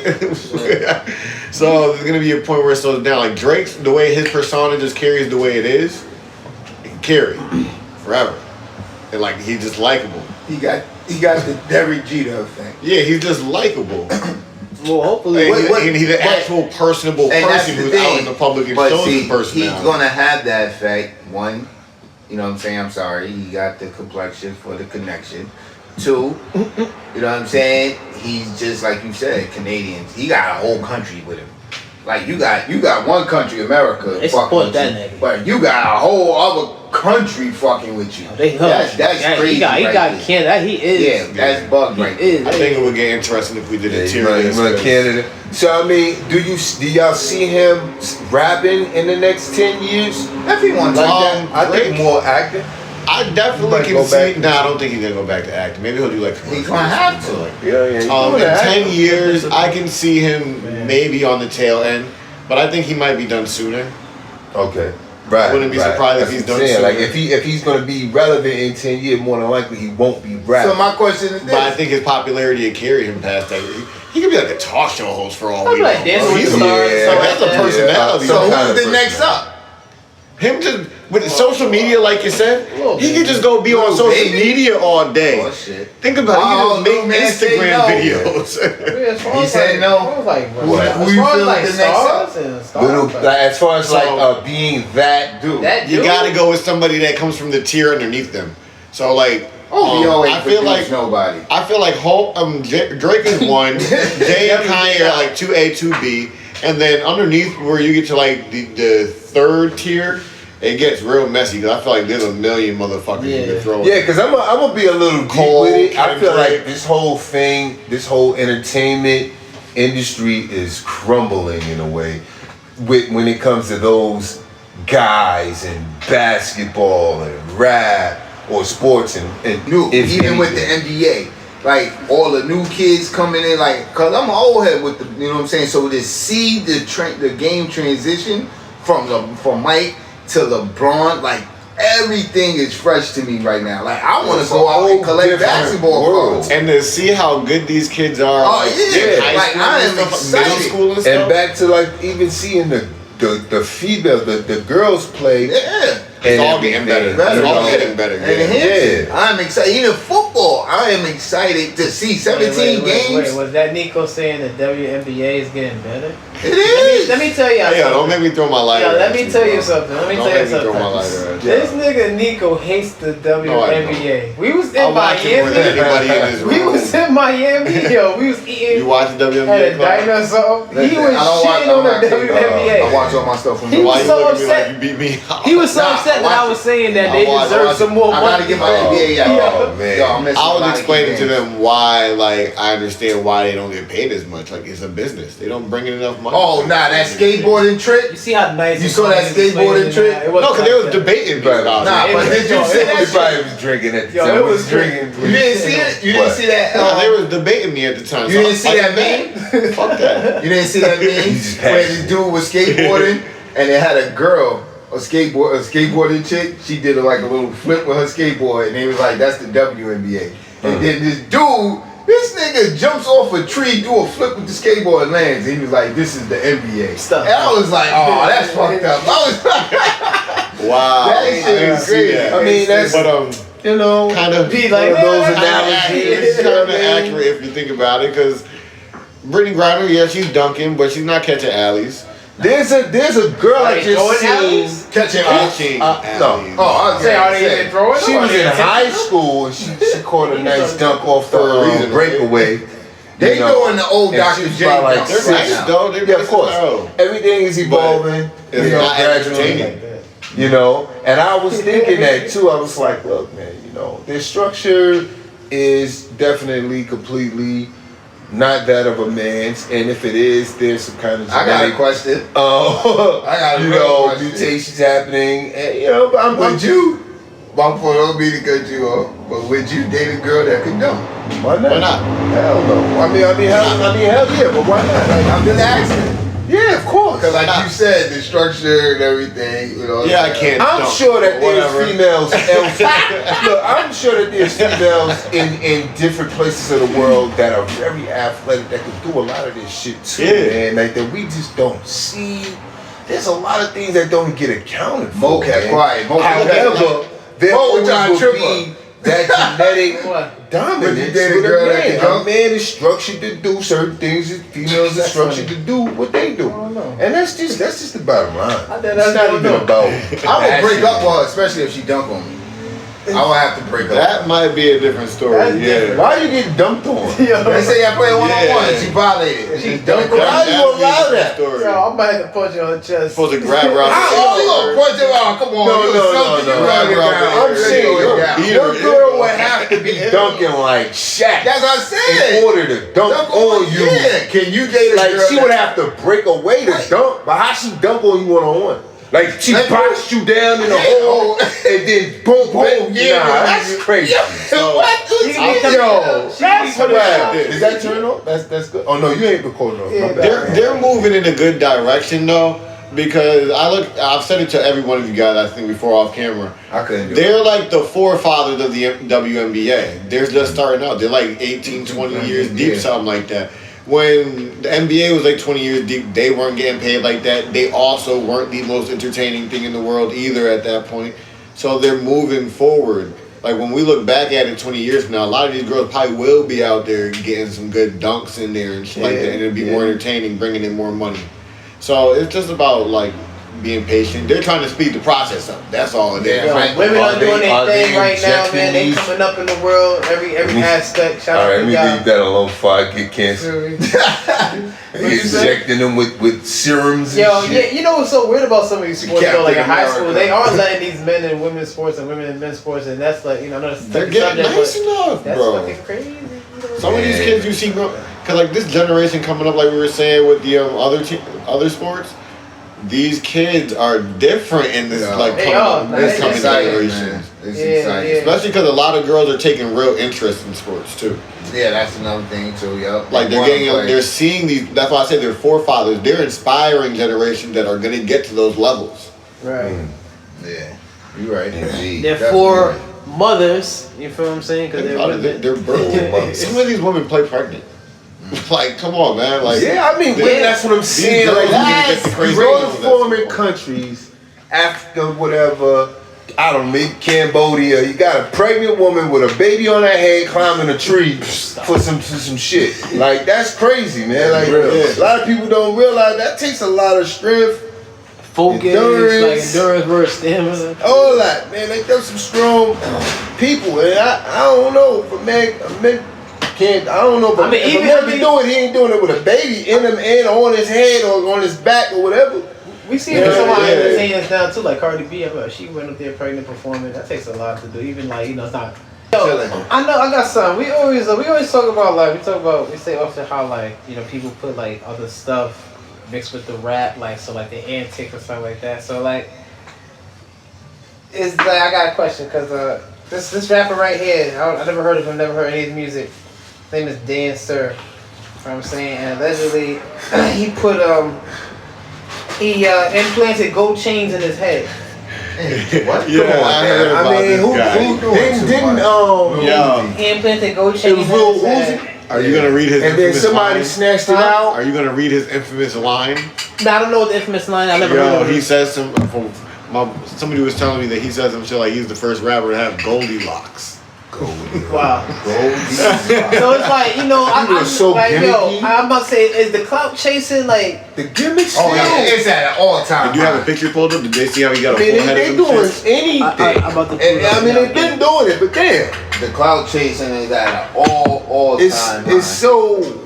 So there's gonna be a point where it slows down. Like Drake's, the way his persona just carries the way it is, it can carry forever. And like he's just likable. He got the Derek Jeter effect. Yeah, he's just likable. Well, hopefully. And he's an actual personable And that's person the who's thing. out in the public and But shows see, his personality. he's gonna have that effect. One, you know what I'm saying? I'm sorry, he got the complexion for the connection. Two, you know what I'm saying? He's just like you said, Canadians. He got a whole country with him. Like you got one country, America, They fucking support with that you, nigga. but you got a whole other country fucking with you. They That's crazy. He got right there. Canada. He is. Yeah, that's bug right there. Is. I think it would get interesting if we did a tier list. Canada. So I mean, do y'all see him rapping in the next 10 years? If he wants Like to. that? I think more acting. I He definitely might can go see. back. Nah, I don't think he's gonna go back to acting. Maybe he'll do like. He's gonna have to. Yeah. In 10 years, I can see him maybe on the tail end, but I think he might be done sooner. Okay. Right. Wouldn't be surprised if That's he's what I'm done saying. sooner. Like if he's gonna be relevant in 10 years, more than likely he won't be rapping. So my question is But I this. think his popularity would carry him past that. He could be like a talk show host for all we know. like Dancing Bro, with he's the Stars, like, something that's a like that. personality. So some kind who's of the next up? Him just with social media, like you said, Little he baby. could just go be on Little social baby? media all day. Oh shit. Think about it, Oh, he just no, make man, say Instagram no. videos. He said no. Who you feel like is the next up? stars and Little, stars. like, as far as So- being that dude. That You dude? gotta go with somebody that comes from the tier underneath them. So like, OVO ain't I feel produced like nobody. Drake is one, Jay and Kanye are like 2A, 2B, and then underneath where you get to like the third tier, it gets real messy because I feel like there's a million motherfuckers you can throw. Yeah, because I'm gonna be a little deep Cole, with it. I feel Kendrick. like this whole thing, this whole entertainment industry is crumbling in a way when it comes to those guys in basketball and rap or sports and New, if even with the anything. NBA. like all the new kids coming in, like, cause I'm an old head with the, you know what I'm saying. So to see the game transition from Mike to LeBron, like everything is fresh to me right now. Like I want to go out and collect basketball cards. And to see how good these kids are. Oh yeah, in high like school I and am stuff, middle excited. school and stuff. And back to like even seeing the female, the girls play. Yeah. It's all getting better. It's all getting better. And I'm excited. Even football, I am excited to see 17 games. Wait, was that Nico saying that WNBA is getting better? It is. Let me tell y'all something. Don't make me throw my lighter. Let me tell you something. Let me tell you something. Throw my lighter at you. This nigga Nico hates the WNBA. We was I in watch it more than anybody in this We room. was in Miami, yo. We was eating You watch the at WNBA? a diner or something. He Listen, was I don't watch- shitting on I'm the not kidding, WNBA. I watch all my stuff from He the was Why you so look at me upset. like you beat me out? He was so Nah, upset that I was saying that I they watch- deserve some more I money. gotta get my NBA out. Oh, man. Yo, I'm missing I a lot was of explaining to games. them why, like, I understand why they don't get paid as much. Like, it's a business. They don't bring in enough money. Oh, nah, that skateboarding trick. You see how nice You and saw that funny he skateboarding explained it trick? now? It No, wasn't because they like was that. debating me about Nah, it. but did you see He that shit? probably was drinking at the Yo, time. it was drinking. You didn't see it? You didn't see that? Nah, they was debating me at the time. You didn't see that meme? Fuck that. You didn't see that meme just where passed this dude was skateboarding and it had a girl, a skateboarding chick. She did like a little flip with her skateboard and he was like, "That's the WNBA." And then this nigga jumps off a tree, do a flip with the skateboard and lands. And he was like, "This is the NBA." Stop. And I was like, "Oh, that's fucked up." I was like, Wow. That shit I didn't is see crazy. that. I mean, that's But you know, kind of Be like, one of those "Man, analogies. It's you know kind of what I mean? accurate if you think about it, because Brittany Griner, yeah, she's dunking, but she's not catching alleys. There's a girl Are I they just throwing seen. alleys? catching Catching no. alleys. Oh, I was Say, are gonna they say. even throwing? She them? was Are they in high attempting them? school and she caught a nice dunk off For a the reason, breakaway. They You know, doing the old and Dr. she's J. probably dunks They're six nice, now. though. They're Yeah, of nice course. though. Everything is evolving. It's not entertaining. You know, and I was thinking that too. I was like, look, man, you know, their structure is definitely completely not that of a man's, and if it is, there's some kind of I got a genetic, question. I got a you real know, question. mutations happening, and you know, but Would you? My point don't be to cut you off, but would you date a girl that could dunk? why not? Why not? Hell no. I mean, hell yeah, but why not? Like, I'm just asking. yeah, of course. Because like you said, the structure and everything, you know. Yeah, I can't. I'm dunk, sure that but there's whatever. females Look, I'm sure that there's females in different places of the world that are very athletic that can do a lot of this shit too, Yeah. man. Like that we just don't see. There's a lot of things that don't get accounted for. Mo kept man. quiet. Mo kept However, quiet. there Mo always John will Tripper. be that genetic What? dominance Would you date a with girl a that man. can A dunk? man is structured to do certain things that females are That's structured funny. to do what they do. I don't know. And that's just the bottom line. I did- It's I not don't even know. about I would break up with her, especially if she dunk on me. I would have to break up. That might be a different story. That's Yeah. different. Why you get dunked on? They say I play one on one. Yeah. She violated. She dunked Why on me. you allow that? Story. Yo, I might have to punch you on the chest. Supposed to grab her out Oh, the punch him out. Come on. No, you no, something. no, You no. run it down. I'm saying You down. your girl would have to be dunking like Shaq That's what I said. in order to dunk on you. Yeah. Can you date a Like girl she would have to break away to dunk, but how she dunk on you one on one? Like she Like, boxed you down in the Yeah. hole and then boom, boom. Yeah, Nah, that's crazy. What? You can be Yo, She that's can be wild. this. Is that turn on? That's good. Oh no, you ain't recording on. Yeah, My bad. They're moving in a good direction though, because I've said it to every one of you guys, I think, before off camera. I couldn't do it. They're like the forefathers of the WNBA. They're just starting out. They're like 18, 20 years deep, Yeah. something like that. When the NBA was like 20 years deep, they weren't getting paid like that. They also weren't the most entertaining thing in the world either at that point. So they're moving forward. Like when we look back at it 20 years from now, a lot of these girls probably will be out there getting some good dunks in there and shit like that, and it'll be more entertaining, bringing in more money. So it's just about like being patient. They're trying to speed the process up. That's all it is. Yeah, right. Women Are are doing they- their are thing they right now, injecting man. They these- coming up in the world, every aspect. Shout All out right, to let me y'all. leave that alone before I get cancer. Injecting them with serums. Yo, and yeah, shit. you know what's so weird about some of these sports though? Like in Captain high school, America. they are letting these men in women's sports and women in men's sports, and that's like, you know, another They're subject, getting nice but enough, that's bro. fucking crazy. You know? Some of these kids you see grow, cause like this generation coming up, like we were saying with the other sports, these kids are different in this Yeah. like They coming are. up, Like, this they coming exciting, generation. man. It's Yeah, exciting. yeah. Especially because a lot of girls are taking real interest in sports too. Yeah, that's another thing too. Yep. Like they're seeing these. That's why I say they're forefathers. They're inspiring generations that are going to get to those levels. Right. Yeah, you're right. Indeed. They're for mothers. You feel what I'm saying? Because They're birth mothers. Some of these women play pregnant. Like, come on, man. Like, Yeah, I mean, that's what I'm saying. girls Like, need to get the crazy you go to ones, foreign that's- countries, Africa, whatever. I don't know, maybe Cambodia. You got a pregnant woman with a baby on her head climbing a tree for some shit. Like, that's crazy, man. Like, a lot of people don't realize that takes a lot of strength. focus, Endurance. like endurance versus stamina. All that, man. Like, there's some strong people, and I don't know if a man can't. I don't know, but if a man can do it, he ain't doing it with a baby in him and on his head or on his back or whatever. We see somebody entertainers down too, like Cardi B. She went up there pregnant performing. That takes a lot to do. Even like it's not. Yo, I know I got some. We always talk about like we say often how like people put like other stuff mixed with the rap, like so like the antics or something like that. So like, is like I got a question because this rapper right here, I never heard of him, never heard any of his music. His name is Dan Sir. You know what I'm saying, and allegedly he put he implanted gold chains in his head. What? Yeah, I heard about this guy. He implanted gold chains. It was in Lil his head. Uzi. Are you gonna read his And then infamous somebody line? snatched it out. Are you gonna read his infamous line? Now, I don't know what the infamous line. I never heard of He it. says somebody was telling me that he says some shit like he's the first rapper to have Goldilocks. Wow. So it's like was so like gimmicky. I'm about to say, is the clout chasing like The gimmick still. Oh yeah, it's at an all-time. Did you have a picture pulled up? Did they see how he got I a mean, full head they of doing shit? anything. I'm about to. And I mean, they've been doing it, but damn, The cloud chasing is at an all time. it's so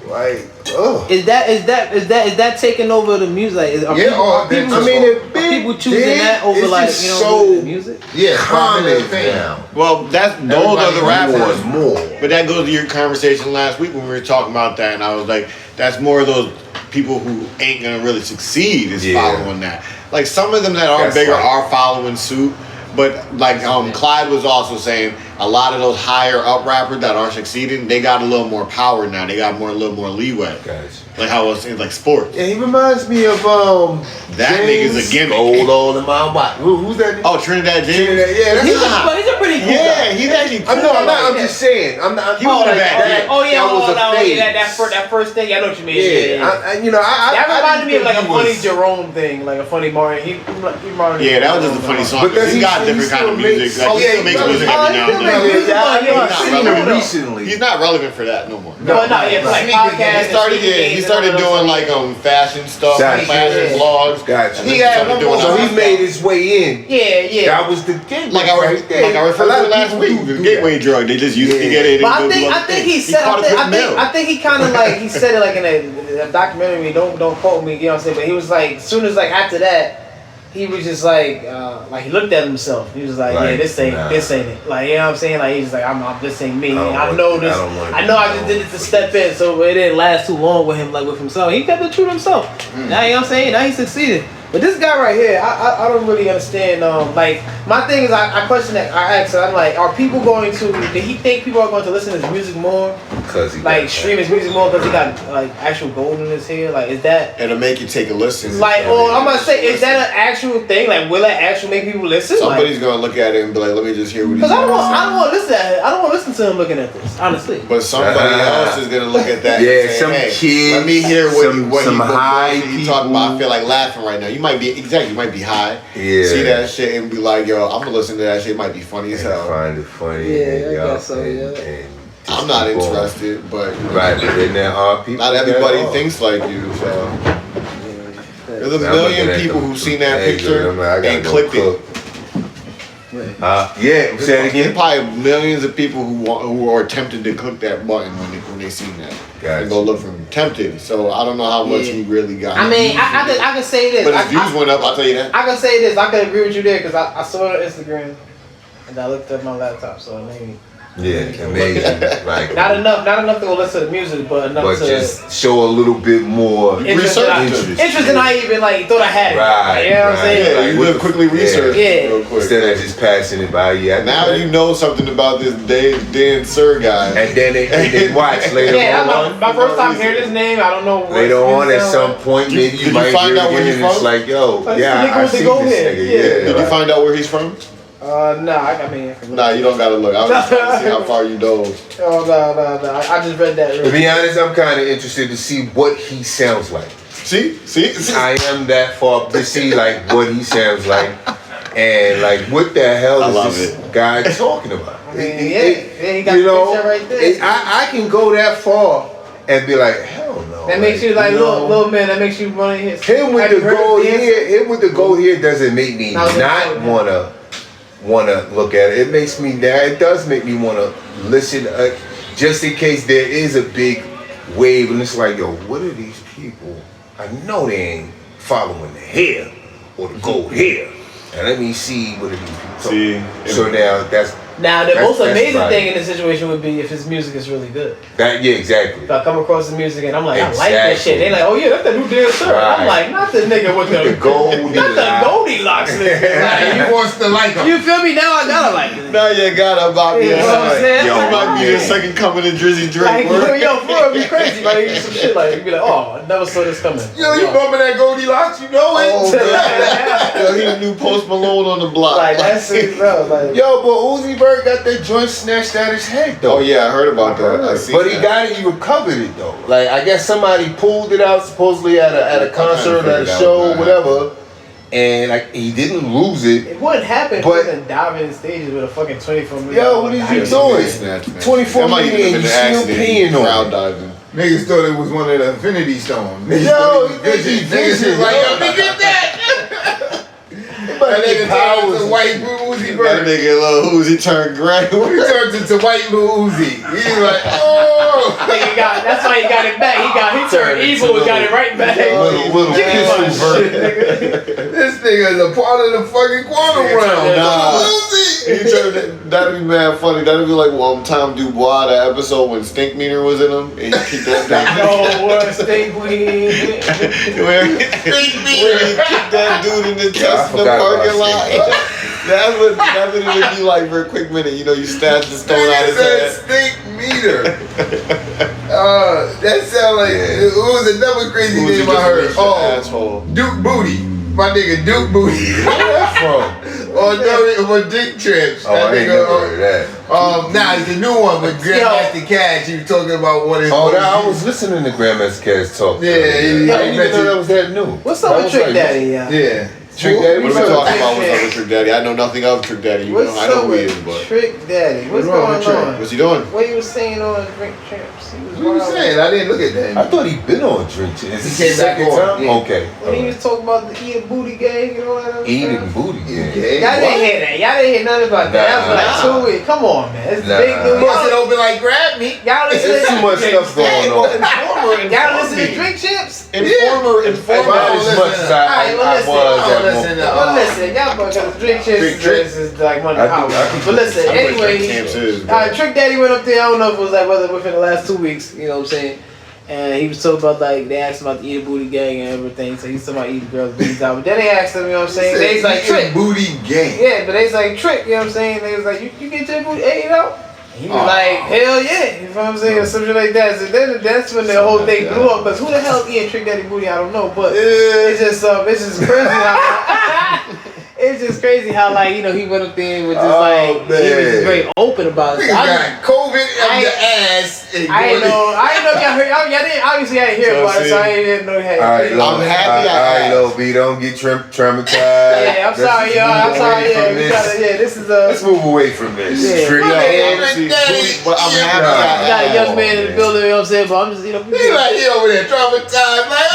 like, ugh. Is that taking over the music? Like, are Yeah, people, been- people, I mean, it are been people choosing big, that over it's like just so the music? Yeah, common thing. now. Well, those are the Everybody rappers. More. But that goes to your conversation last week when we were talking about that, and I was like, that's more of those people who ain't gonna really succeed is following that. Like some of them that are That's bigger right. are following suit, but like Clyde was also saying, a lot of those higher up rappers that are succeeding, they got a little more power now. They got a little more leeway. Gotcha. Like how it's like sports. Yeah, he reminds me of That nigga's a gimmick. Gold all in my watch. Who's that? Oh, Trinidad James. Yeah, that's He's a pretty cool guy. Yeah, he's actually. I'm just saying. I'm not. He was a bad that, kid. Oh yeah, that was a phase. that first thing. I know what you mean. Yeah, That reminded me of like a didn't funny think Jerome thing, like a funny Martin. He reminded me Yeah, of that was just a Jerome. funny song. But does He he- got he different kind still of music. makes- Like, Oh, he yeah, still he makes does. music Oh, every he now still and makes then. music. I've seen him No. recently. He's not relevant for that no more. No, like podcasts. He started doing like fashion stuff, Gotcha. fashion Yeah. vlogs. Gotcha. And He then got started one doing more- So other he stuff. made his way in. Yeah. That was the gig. Like I referred to last week, the gateway drug. They just used to get it. But I think he said. I think he kind of like he said it like in a documentary. Don't quote me. You know what I'm saying? But he was like, as soon as like after that, he was just like he looked at himself. He was like, yeah, Like, this ain't nah. it. Like you know what I'm saying? Like he's like, this ain't me. I don't I want- know this. I don't want I know I to just know. did it to step in, so it didn't last too long with him. Like with himself, he kept it true to himself. Now you know what I'm saying? Now he succeeded. But this guy right here, I don't really understand. Like my thing is, I question that. I asked, I'm like, are people going to? Did he think people are going to listen to his music more? Because he Like stream his music more because he got like actual gold in his hair? Like is that It'll make you take a listen. like? Or I'm gonna say, is that an actual thing? Like will that actually make people listen? Somebody's gonna look at it and be like, "Let me just hear what he's Because I don't saying." want to listen. I don't want to listen to him looking at this. Honestly. But somebody else is gonna look at that. Yeah, and say, some hey, kids, Let me hear what some high he talking people. about. I feel like laughing right now. You might be You might be high. Yeah. See that shit and be like, "Yo, I'm gonna listen to that shit. It might be funny as And hell." find it funny. Yeah, and, I yo, guess so, and- yeah. and just I'm not keep going. interested, but Right, but then there are people. not everybody that are. thinks like you. So there's a I'm million looking at people them who've seen that eggs, picture I'm like, I gotta and go clicked cook. it. Yeah, say it There's again. probably millions of people who are tempted to click that button when they seen that. Gotcha. And go look for him. Tempted. So I don't know how much he really got. I mean, I can say this. But his views went up. I'll tell you that. I can say this. I can agree with you there because I saw it on Instagram and I looked at my laptop, so maybe Yeah, amazing. Like Not enough to go listen to the music, but enough but to just show a little bit more interest in I even like thought I had it. Right, You know what I'm saying? Yeah, you live quickly research Yeah. real quick. instead of just passing it by. Yeah, Now you know something about this Dan Sir guy. and then they watch later Yeah, on. my first time hearing his name, I don't know what Later on, at some like. point, maybe Did you might you find hear out it where again, he's and it's from? like, yo, Like, yeah, this nigga I with the see go this ahead. nigga. Yeah. Yeah, Did you find out where he's from? No, I mean, I can Nah, you don't gotta look. I was just trying to see how far you dove. Oh no! I just read that. To be honest, I'm kind of interested to see what he sounds like. See? I am that far to see like what he sounds like, and like what the hell I is love this it. guy talking about? I mean, he got you the know, picture right there. I can go that far and be like, hell no. That makes you like you know, little man. That makes you want to hit. Him with the gold here, him with the gold here doesn't make me How's it not going? wanna look at it. It makes me it does make me wanna listen, just in case there is a big wave and it's like, yo, what are these people? I know they ain't following the hair or the gold hair. And let me see what are these people. So now Now the most that's amazing right. thing in this situation would be if his music is really good. exactly. If I come across the music and I'm like, I like that Exactly. shit. They like, oh yeah, that's the new Dan Sir. I'm Right. like, not the nigga with the Goldilocks. not the Goldilocks nigga. Like, he wants to like him. You feel me? Now I gotta like it. Now you gotta about me. You know what I'm saying? Yo, Like, might be the second coming of Drizzy Drake. Like, yo, for real, be crazy. Like, you some shit like, you be like, oh, I never saw this coming. Yo, you bumping that Goldilocks, you know it. Oh, man. Yo, he the new Post Malone on the block. Like, that's it, bro. Like, Yo, but Uzi Vert got that joint snatched out his head though. Oh yeah, I heard about that. I seen But he that. got it. He recovered it though. Like I guess somebody pulled it out supposedly at a concert, at a figured out show, what whatever, and like he didn't lose it. it wouldn't happen if But- he wasn't diving in stages with a fucking 24 million. Yo, what is he diamond. doing? Snatch, man. 24 That might even million, have been you an still accident. paying on Crowd it. diving. Niggas thought it was one of the Infinity Stones. Niggas Yo, thought he it was think he Niggas vision, was like, yo. yo, me get that. But That nigga turned powers into white Uzi That Vert. nigga Lil Uzi turned gray. He turned into white Lil Uzi. He's like, oh. That's why he got it back. He turned evil and got it right back. little Give me my pistol shit, Vert. nigga. This nigga is a part of the fucking quantum realm. Nah. Lil Uzi. He turned, that'd be mad funny. That'd be like Tom Dubois, that episode when Stink Meter was in him. And he keep that thing. No, what stink weed. Where he kicked that dude in the chest in the forgot about parking lot. That's what it would be like for a quick minute. You know, you snatch the stone out his Nigga head. said stink meter. That sound like it was another crazy Uzi name just I heard. reached the asshole. Duke Booty. My nigga Duke Booty. Where that from? For Dick Trips. Oh, I ain't never heard of that. Nah, it's the new one with Grandmaster Cash. You were talking about what is. Oh, I was listening to Grandmaster Cass talk. Yeah, I didn't even mentioned- know that was that new. What's up That with was Trick like- Daddy, yeah? Yeah. Trick Daddy? What are we What's up talking about? with What's up with Trick Daddy? I know nothing of Trick Daddy. You know, I know up who he with is, but Trick Daddy? What's wrong going with Trick? on? what's he doing? What he was saying on Drink Champs? He was What you wild. saying? I didn't look at that. I thought he'd been on Drink Champs. Is He this came the back second on, time? yeah. Okay. When he was talking about the eating booty gang and all that other Eating stuff. booty, yeah. Yeah. Y'all didn't hear that. Y'all didn't hear nothing about that. That was like Nah. 2 weeks. Come on, man. It's Nah. big news. Bust it open like grab me. Y'all listen There's too to much stuff going on. Y'all listen to Drink Champs? Informer. Not as much as I Alright, well, was at one point. Well, listen, y'all boys got Drink Champs is like one of the I think- house. But listen, I think anyway, Drink Champs is, bro. Trick Daddy went up there. I don't know if it was like within the last 2 weeks. You know what I'm saying? And he was talking about like they asked him about the Eat a Booty Gang and everything. So he's talking about eating girls' booties out. But then they asked him, you know what I'm saying? They was like Trick. Booty gang. Yeah, but they was like Trick. You know what I'm saying? They was like you get your booty ate out. He was like, hell yeah, you know what I'm saying, or something like that. So then that's when the whole thing blew up. Because who the hell is eating Trick Daddy booty? I don't know, but it's just crazy how it's just crazy how like he went up there and was just like he was just very open about it. Nigga got COVID up the ass. And I didn't know if y'all heard. Y'all didn't obviously I didn't hear about it, so I didn't know. Hey, Alright, I'm happy I Alright, asked. Lil B, don't get traumatized. Yeah, I'm sorry, y'all. I'm sorry. Yeah, this is Let's move away from this. Yeah. Trick Yo, Daddy. Obviously, Daddy. but I'm Yeah. happy I You got a asked. young man in the building, you know what I'm saying? But I'm just, He like he over there traumatized, like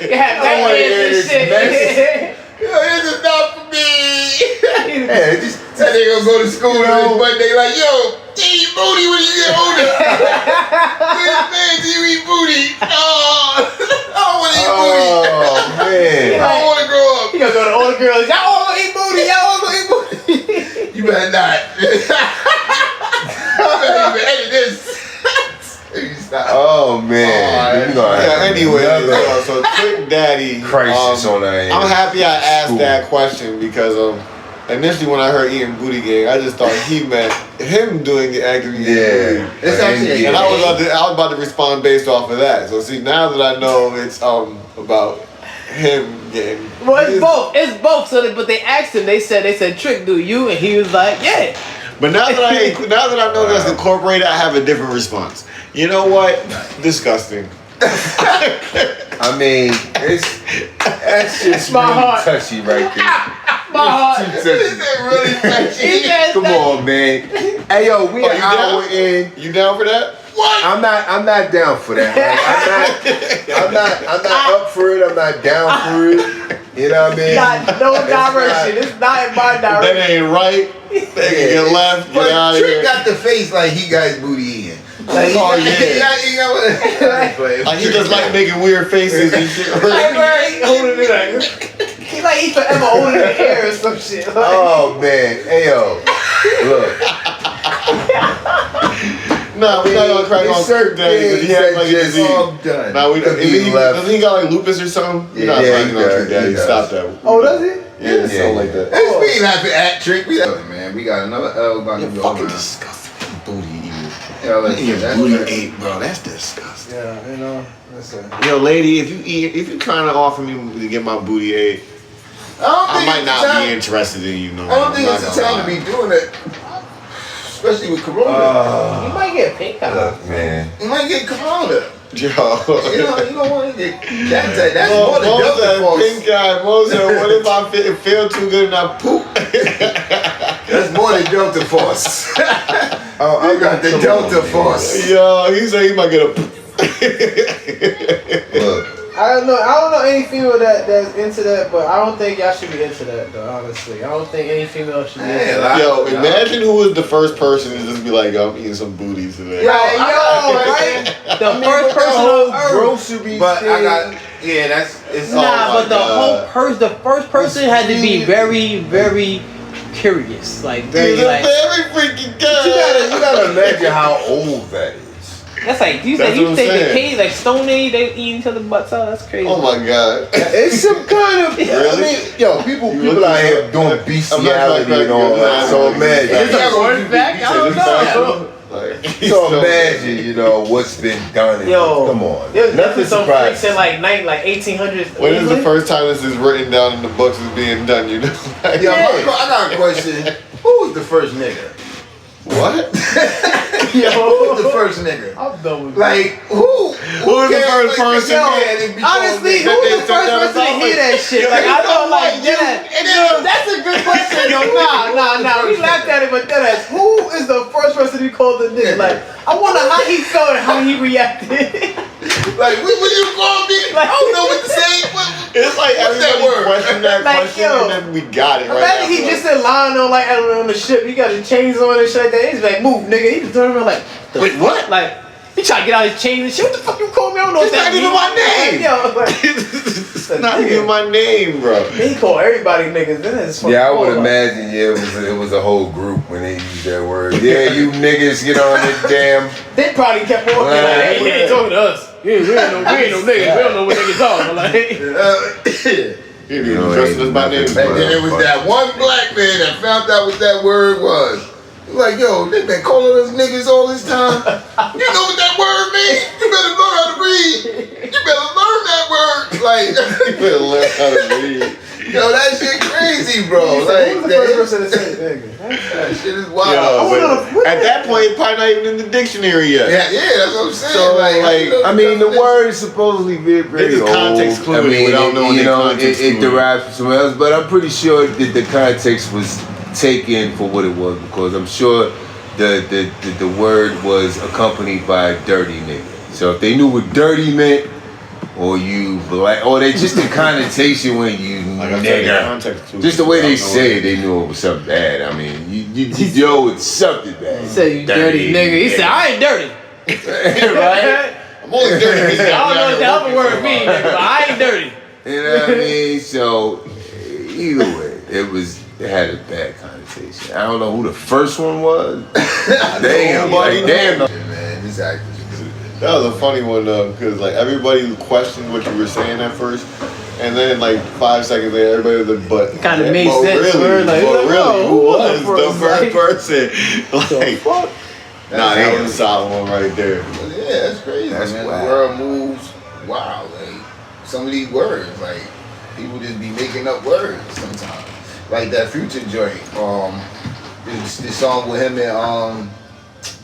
yeah, I wanna hear that this shit. yo, this is not for me. Hey, just That nigga gonna go to school on his Monday like, yo, eat booty when you get older. Which man do you eat booty? Oh, I don't wanna eat booty. oh man. I don't wanna grow up. You gonna go to all the girls, y'all all gonna eat booty, y'all all gonna eat booty. You better not. better even edit this. Oh man. Anyway, so Trick Daddy. Crisis on that. I'm happy I asked that question because initially when I heard eating booty gang, I just thought he meant him doing the act of eating booty. It's actually, And I was about to respond based off of that. So see, now that I know it's about him getting. Well, it's both. It's both. So, but they asked him. They said, Trick, do you? And he was like, yeah. But now that I know that's incorporated, I have a different response. You know what? Disgusting. I mean, that's just My really heart. touchy right there. My heart. It's too touchy. really touchy. He said Come on, man. Hey yo, we an hour in. You down for that? What? I'm not down for that. Like, I'm not up for it. I'm not down for it. You know what I mean? Not no direction. It's not in my That direction. ain't right. They can get left. Get But out of Trick here. got the face like he got his booty in. Like, Oh, yeah. He got Like he just like making weird faces and shit. he holding it like he like he forever holding the hair or some shit. Like, Oh man, hey yo, look. Nah, we're not gonna crack on Trick Daddy because he acts like he's just disease. all done. Nah, we He left. doesn't he got like lupus or something? You're not Yeah, cracking he on does, Trick Daddy. he does. Stop that. oh, does he? Yeah, something like that. Hey, we ain't happy at Trick. We man, we got another L about to You're go fucking around. disgusting. Booty eating. Yeah, let's Eating that's booty right. ate, bro. That's disgusting. Yeah, you know. Listen. Yo, lady, if you trying to offer me to get my booty ate, I might not be interested in you. No, I don't think it's the time to be doing it, especially with Corona. You might get pink eye. Look, man. You might get Corona. Yo. You don't want to get cat. That's more than Delta Force. Pink eye, Moses. What if I feel too good and I poop? That's more than Delta Force. Oh, I got the Delta Force. Yo, he said he might get a. Look, I don't know any female that's into that, but I don't think y'all should be into that though, honestly. I don't think any female should be into that. Yo, imagine who was the first person to just be like, I'm eating some booty today. Yo, right? The first person on earth. grocery But thing. I got it's Nah, but God. the first person had to be very, very curious. Like very He's a like very freaking guy. You gotta imagine how old that is. that's like you That's say what you I'm think the saying. kids like Stone Age they eating each other butts out. That's crazy. Oh my god. It's some kind of. I mean, yo, people out here doing bestiality and all that. So imagine. Is this a word back? I don't know. Like, So imagine, what's been done. And Yo, come on. There's Nothing some surprising. freaks in like 1800s. when is the first time this is written down in the books as being done? You know? Like, Yo, I got a question. Who was the first nigga? what? Yo, Who was the first nigga? I'm done with Like who was the cares? first person? honestly, who was the first person to hear that shit? Like I know, like that's a good question, yo. Nah. We laughed at it, but that who is the first person to be called a nigga? Like I wonder how he felt and how he reacted. Like what you call me? I don't know what to say. It's like What's that everybody word? questioned that Like, question yo, and then we got it right Imagine he after. just said lying on like on the ship. He got his chains on and shit like that. He's like, move, nigga. He just turned around like, Wait, what? Like he trying to get out his chains and shit. What the fuck you call me? I don't know It's what that not even means. my name. Yo, like, It's not even my name, bro. he called everybody niggas. Then it's Yeah, I would imagine. It was a whole group when they used that word. Yeah, you niggas get on this damn. They probably kept walking like, hey, he ain't talking to us. Yeah, we ain't no niggas. We don't know what niggas talking. Like, He didn't even trust us by name. And then it was that one black man that found out what that word was. He was like, yo, they been calling us niggas all this time. You know what that word means? You better learn how to read. You better learn that word. Like, You better learn how to read. yo, that shit crazy, bro. who's Like, the first person to say nigga? that shit is wild. Yo, but at that point, it's probably not even in the dictionary yet. Yeah, that's what I'm saying. So, like, I mean, the word is supposedly very It's old. context I cluing mean, without knowing the context it cluing. derives from somewhere else, but I'm pretty sure that the context was taken for what it was because I'm sure the word was accompanied by dirty nigga. So if they knew what dirty meant, or you black, or they just the connotation when you Like I said, the nigger. context clues Just the way they without knowing say it, they knew it was something bad. I mean, yo, it's something bad. He said you dirty nigga. He said I ain't dirty. Right? I'm only dirty. I don't know what the other word means, nigga, but I ain't dirty. You know what I mean? So either way, it had a bad connotation. reputation. I don't know who the first one was. Damn, Yeah, man, this actor's good. That was a funny one though, because like everybody questioned what you were saying at first, and then like 5 seconds later, everybody was like, "But Kind of made sense. really, Like, but really, who was the first first person?" Like, fuck? nah, that was a solid one right there. Yeah, that's crazy, That's man. wild. The world moves wild. Like some of these words, like people just be making up words sometimes. Like that Future joint. This song with him and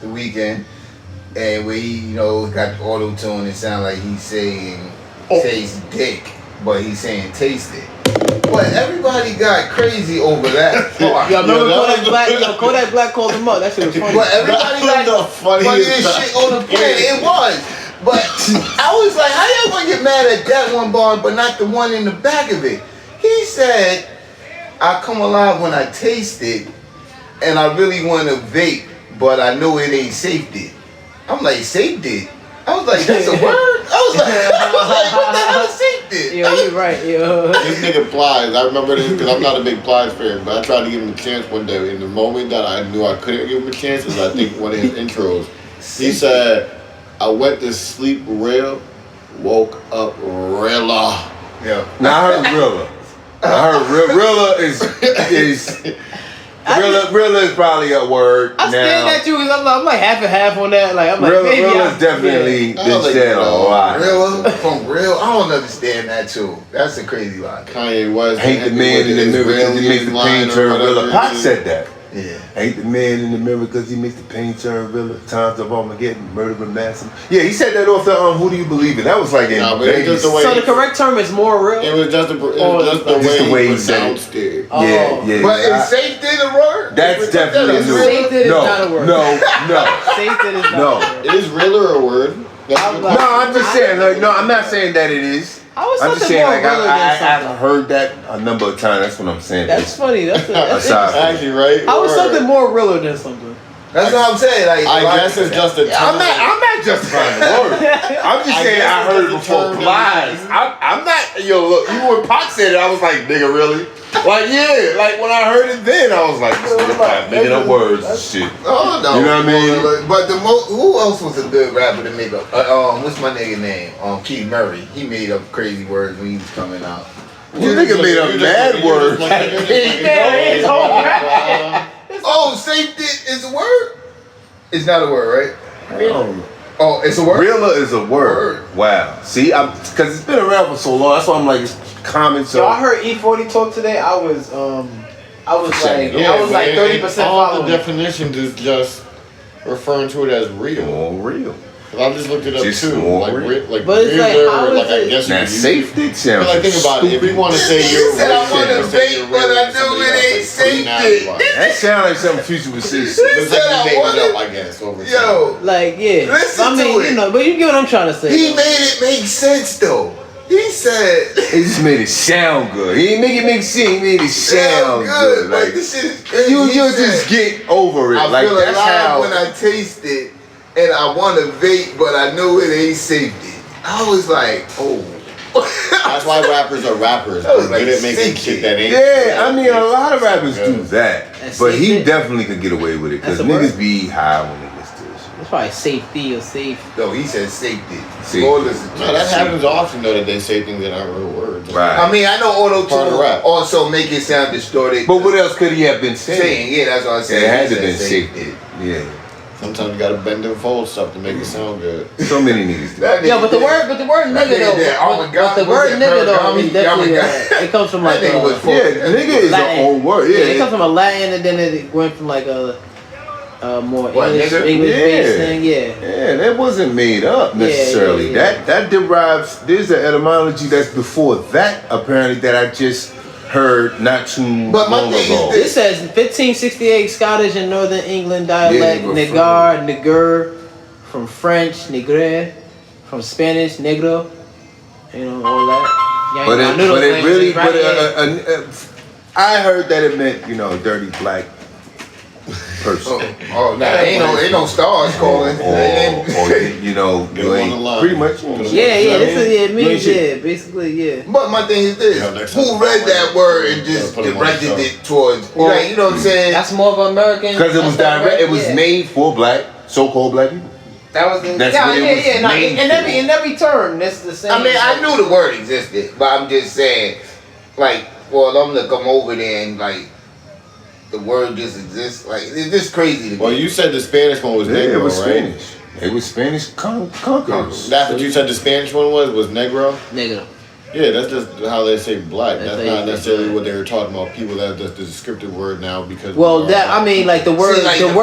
The Weeknd, and where he, got auto tune. It sound like he's saying taste dick, but he's saying taste it. But everybody got crazy over that part. Yo, remember Kodak Black? Yo, Kodak Black called him up. That shit was funny. But everybody got the funniest shit on the planet. It was. But I was like, how y'all gonna get mad at that one bar, but not the one in the back of it? He said, I come alive when I taste it, and I really want to vape, but I know it ain't safe it. I'm like, safe it? I was like, that's a word? I was like, what the hell is safe it? Yo, you right, yo. This nigga Plies, I remember this because I'm not a big Plies fan, but I tried to give him a chance one day. In the moment that I knew I couldn't give him a chance, is I think one of his intros. He said, I went to sleep real, woke up realer. Yeah. Now I heard Rilla. I heard Rilla is Rilla is probably a word I stand now. at you because I'm like half and half on that. Like I'm like Rilla maybe is definitely I been was like, said a lot. Real from real. I don't understand that too. That's a crazy line. Kanye West. Hate the man in the mirror because he makes the pain turn Rilla. Pac said that. Yeah. Hate the man in the mirror because he makes the pain turn Rilla. Times of Armageddon, murder and massacre. Yeah, he said that off the Who Do You Believe In? That was like in Nah, but it's just the way. So the correct term is more real. It was just the way he pronounced it. Oh. Yeah. But is safe did a word? That's definitely a new word. Safe is not a word. No. Safe is not No. a word. Is realer a word? I'm like- No, I'm just saying. Like, no, I'm not saying that it is. How is I'm just something saying, more like, real than I've something? heard that a number of times. That's what I'm saying. That's funny. That's Aside. Actually, right? How is Word. something more realer than something? That's what I'm saying. Like, I guess it's just a term. I'm not justifying the word. I'm just saying guess I it's heard it just a before term Plies. I'm not, look, you when Pac said it, I was like, nigga, really? Like, yeah, like when I heard it then, I was like, this nigga Pac making up words and shit. Oh no. You know what I mean? But who else was a good rapper to make up? What's my nigga name? Keith Murray. He made up crazy words when he was coming out. You nigga made up mad words. Oh, safety is a word? It's not a word, right? Real. Oh, it's a word? Realer is a word. Wow. See, because it's been around for so long. That's why I'm like, it's common. So Yo, I heard E40 talk today. I was like, Yeah, I was like 30% all the following. definitions is just referring to it as real. more real. I just looked it up Just too. more Like, real. But it's like, realer, how is like I it- guess you Now, could use safe it. dick sounds But like, think about it. If you want to say This you're nigga said, I want to racist, say you're vape, but I realer, know somebody it else, ain't like, safe now dick. you are. That sounds like something Future would say. But said then I you made wanted- it up, I guess, over time. Yo, Like, yeah. Listen I mean, to it. you know, but you get what I'm trying to say. he though. made it make sense though. He said, He just made it sound good. He didn't make it make sense. He made it sound good. Like Like this shit is crazy. you He just said, get over it. I Like feel that's alive how. when I taste it, and I want to vape, but I know it ain't safety. I was like, oh. That's why rappers are rappers. That was They're like good at making sick. shit that ain't. Yeah, I mean a lot of rappers do that, That's but he safe. definitely could get away with it because That's a niggas word. be high when they listen to this shit. It's probably safety or safe. No, he said safety. Safety. All this is No, that happens often though that they say things that aren't real words. Right. I mean, I know auto Part of tune rap. also make it sound distorted. But what else could he have been saying? saying? Yeah, that's what I said. It had He to said been safety. Yeah, Sometimes you gotta bend and fold stuff to make it sound good. so many niggas do. That Yeah, nigga but the did. word That nigga nigga though, did. Oh my but God, the was word that nigga though Pergami? is definitely Yamagami? it comes from That like nigga was full. Yeah, nigga is Latin. an old word. Yeah, it Yeah, comes from a Latin and then it went from like a more What, English nigga? based Yeah. thing. Yeah. yeah, that wasn't made up necessarily. yeah. That derives. There's an etymology that's before that apparently that I just heard not too But my long thing is ago. This says 1568 Scottish and Northern England dialect, but Nigger, nigger, from French, nigre, from Spanish, negro, you know, all that. Yeah, But I knew those it languages, really, right? Yeah. I heard that it meant dirty black person. Oh, nah, ain't no stars calling. Or you know, Get you on the ain't line. pretty much. This is it. Me, You ain't shit. basically, yeah. But my thing is this: Yeah, next time. who read that word and just Put 'em on the directed show. it towards? Well, Like, you know what I'm saying? That's more of an American. Because it was that's direct. It was yeah. made for black, so-called black people. That was the That's what it was made in every term, that's the same. I mean, I knew the word existed, but I'm just saying, like, for them to come over there and like the word just exists, like it's just crazy to me. Well, you said the Spanish one was Yeah, Negro, it was right? Spanish. It was Spanish conquerors. That's what you said the Spanish one was Negro? Nigga. Yeah, that's just how they say black. That's That's how not you say necessarily black. what they were talking about. People that's the descriptive word now because. Well, we are that I black. mean, like the word, See, like the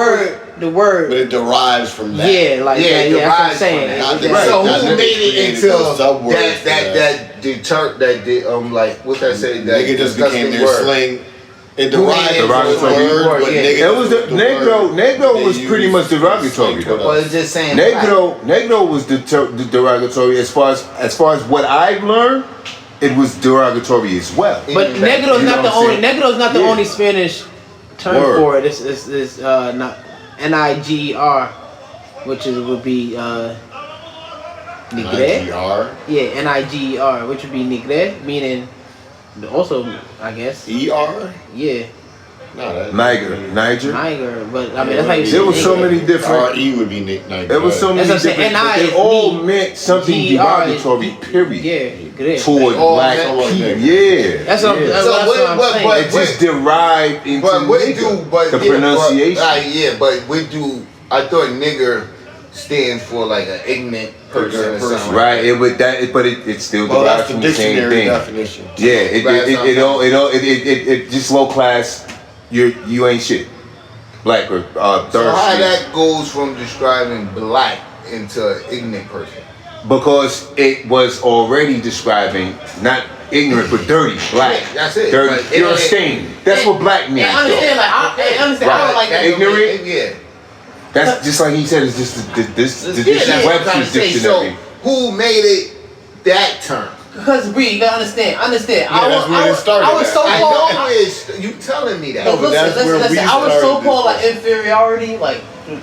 word. But it derives from that. Yeah, like Yeah, that. it Yeah, that's what I'm derives saying. from that. Exactly. Right. So That's who what they made it created into those subwords that for that deter that did like what's that say that Nigga just disgusting became their word. slang. It Who derives made it from the derogatory word, word, but yeah. nigga It was the Negro was pretty much derogatory though. Well, it's just saying Negro was the derogatory as far as what I've learned. It was derogatory as well. But Negro's You not know the what I'm only. saying? Negro's not the Yeah. only Spanish term Word. for it. It's not NIGGER, which would be nigger. NIGR? Yeah, NIGER, which would be nigger, meaning also, I guess. ER? Yeah, No, that Niger. Niger. But I mean, that's how you say There was so nigger. many different. RE would be Niger. There was so many That's what I'm saying. different. But NI they is all me. meant something GR is derogatory. Period. Yeah, good. Toward all black meant- people. Yeah. Yeah. That's what I'm, yeah. that's So what I'm what- saying. but- It just derived into But what nigger, do but the yeah, pronunciation. But what do I thought nigger stands for like an ignorant person or something. Right, it still Well, derives that's the from the same dictionary thing. definition. Yeah, it just low class. You ain't shit. Black or dark So how skin. that goes from describing black into an ignorant person? Because it was already describing not ignorant but dirty, black. Yeah, that's it. Dirty, But you're a it- stain. That's what black means. I understand, like, I understand. I don't like that. Ignorant? Yeah. That's just like he said. It's just this Yeah, that's what I'm trying Webster's to say. dictionary. So who made it that term? Because you gotta understand. Yeah, that's where it started I was at. so I called. know it's you telling me that. No, but that's where we I was so started called like this. inferiority, like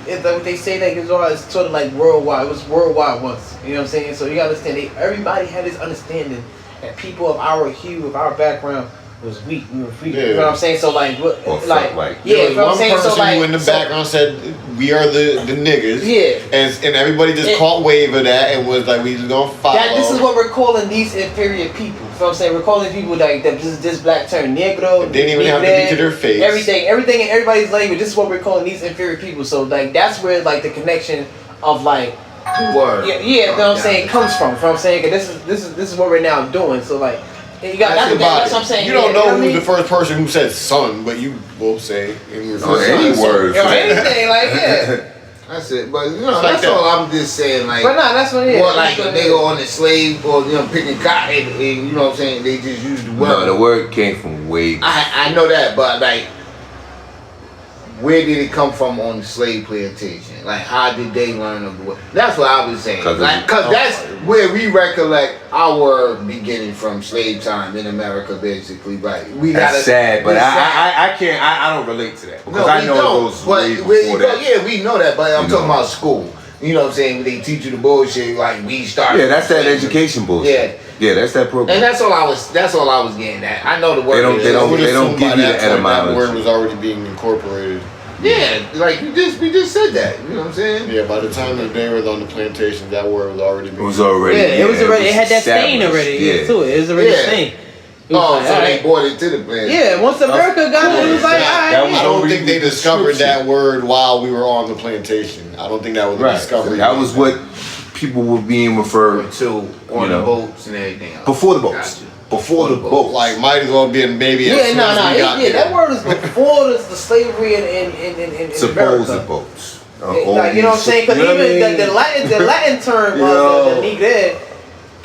if what they say that it's sort of like worldwide. It was worldwide once. You know what I'm saying? So you gotta understand. Everybody had this understanding that people of our hue, of our background, was weak. We were weak. You know what I'm saying? So like, what, Or like, felt like- yeah, There you was know what I'm one saying? person So like, who in the background said, "We are the niggas." Yeah. and everybody just It- caught wave of that and was like, "We just gonna follow." this is what we're calling these inferior people. You know what I'm saying? We're calling people like that. This black term, negro. It didn't even have to be to their face. Everything in everybody's language. This is what we're calling these inferior people. So like that's where like the connection of like Word. yeah, you know what I'm saying, comes from. You know what I'm saying? 'Cause this is what we're now doing. So like you got That's that's what I'm saying. You don't know what I who's mean? the first person who said "son," but you will say in Or any word. Or anything like yeah. That's it. But you know, Like that's that. all I'm just saying. Like, But nah, that's what it is. more like a nigga on the slave or picking cotton, and you know what I'm saying. They just use the word. No, the word came from way. I know that, but like, where did it come from on the slave plantation? Like, how did they learn of the word? That's what I was saying. 'Cause Like, cause that's where we recollect our beginning from slave time in America, basically. Right? We That's gotta. sad, but it's sad. I can't. I don't relate to that because No, I we know don't. it goes But way where you before go, that. yeah, we know that. But I'm You talking know. about school. You know what I'm saying? When they teach you the bullshit, like we started. Yeah, that's that education bullshit. Yeah, that's that program. And that's all I was getting at. I know the word. don't- is- they don't would give assume you by the that point etymology. That word was already being incorporated. Yeah, like we just said that. You know what I'm saying? Yeah, by the time that they were on the plantation, that word was already being. It was already. Yeah, it was already. It had that stain established. already Yeah. to it. It was already Yeah. a stain. It was Oh, like, so alright. they brought it to the plan. Yeah, once America got it, it was like, That alright. was I don't already think they the discovered that description. word while we were on the plantation. I don't think that was a Right. discovery. That was what people were being referred To on You the know. boats and everything else. before the boats. Gotcha. Before the boats. Like might as well been maybe. as Yeah, soon no, as no, we got yeah, there. that word is before the slavery in supposed America. boats. Like, you know what I'm saying? Because even the Latin term of the nigger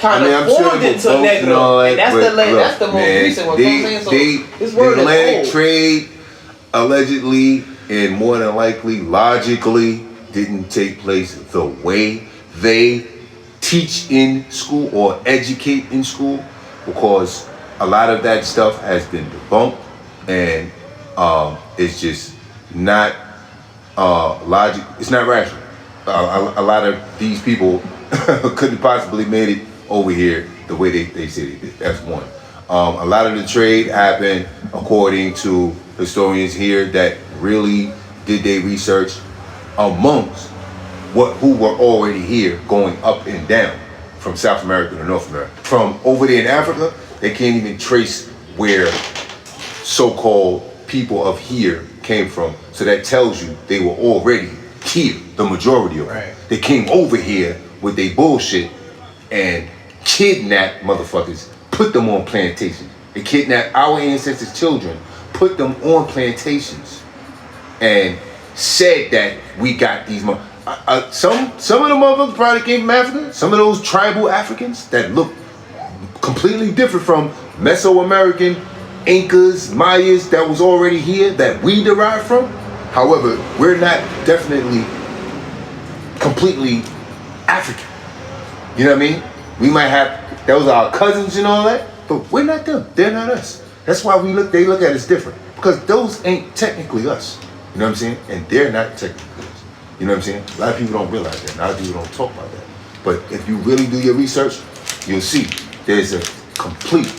kind of formed into negro, and that's the most recent one. You know what I'm saying? So this word the is Atlantic old. trade allegedly and more than likely logically didn't take place the way they teach in school or educate in school, because a lot of that stuff has been debunked and it's just not logic. It's not rational. A lot of these people couldn't possibly made it over here the way they said it did. That's one. A lot of the trade happened according to historians here that really did their research amongst who were already here going up and down from South America to North America. From over there in Africa, they can't even trace where so-called people of here came from. So that tells you they were already here, the majority of them. Right. They came over here with their bullshit and kidnapped motherfuckers, put them on plantations. They kidnapped our ancestors' children, put them on plantations, and said that we got these some of the motherfuckers probably came from Africa. Some of those tribal Africans that look completely different from Mesoamerican Incas, Mayas that was already here that we derived from. However, we're not definitely completely African. You know what I mean? We might have those are our cousins and all that, but we're not them. They're not us. That's why they look at us different, because those ain't technically us. You know what I'm saying? And they're not technically us. You know what I'm saying? A lot of people don't realize that. A lot of people don't talk about that. But if you really do your research, you'll see there's a complete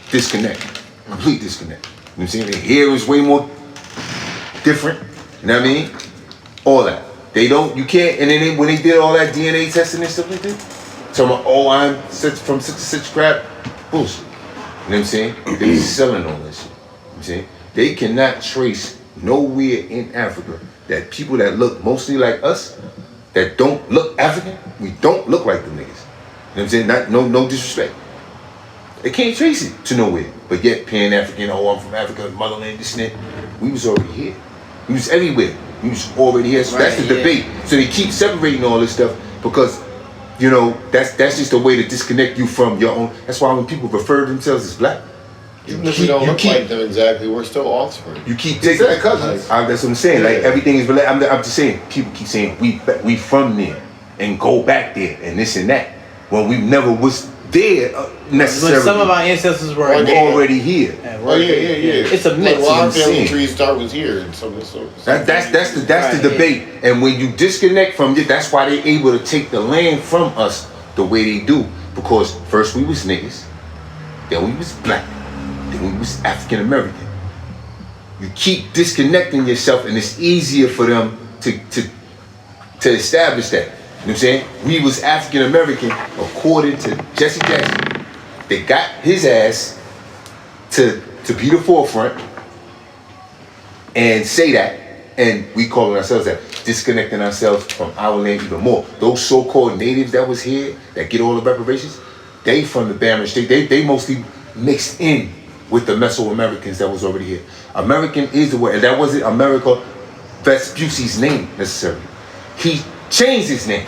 disconnect. Complete disconnect. You know what I'm saying? The hair is way more different. You know what I mean? All that. You can't, and then when they did all that DNA testing and stuff like that, so I'm from such and such crap, bullshit. You know what I'm saying? They was selling all that shit. You know what I'm saying? They cannot trace nowhere in Africa that people that look mostly like us, that don't look African, we don't look like them niggas. You know what I'm saying? No disrespect. They can't trace it to nowhere. But yet, Pan-African, I'm from Africa, motherland, this and that. We was already here. We was everywhere. We was already here. So that's the debate. So they keep separating all this stuff because, you know, that's just a way to disconnect you from your own. That's why when people refer to themselves as black, even if we don't look like them exactly, we're still offspring. You keep taking cousins. That's what I'm saying. Yeah. Like everything is related. I'm just saying. People keep saying we from there and go back there and this and that. Well, we never was there necessarily. But some of our ancestors were already here. Oh yeah. It's a mix. Well, our family tree start was here, and some of the that's the debate. And when you disconnect from it, that's why they're able to take the land from us the way they do. Because first we was niggas, then we was black. Then we was African American. You keep disconnecting yourself, and it's easier for them to establish that. You know what I'm saying? We was African American according to Jesse Jackson. They got his ass to be the forefront and say that, and we calling ourselves that, disconnecting ourselves from our land even more. Those so-called natives that was here that get all the reparations, they from the barren state. They mostly mixed in with the Mesoamericans that was already here. American is the word, and that wasn't America Vespucci's name necessarily. He changed his name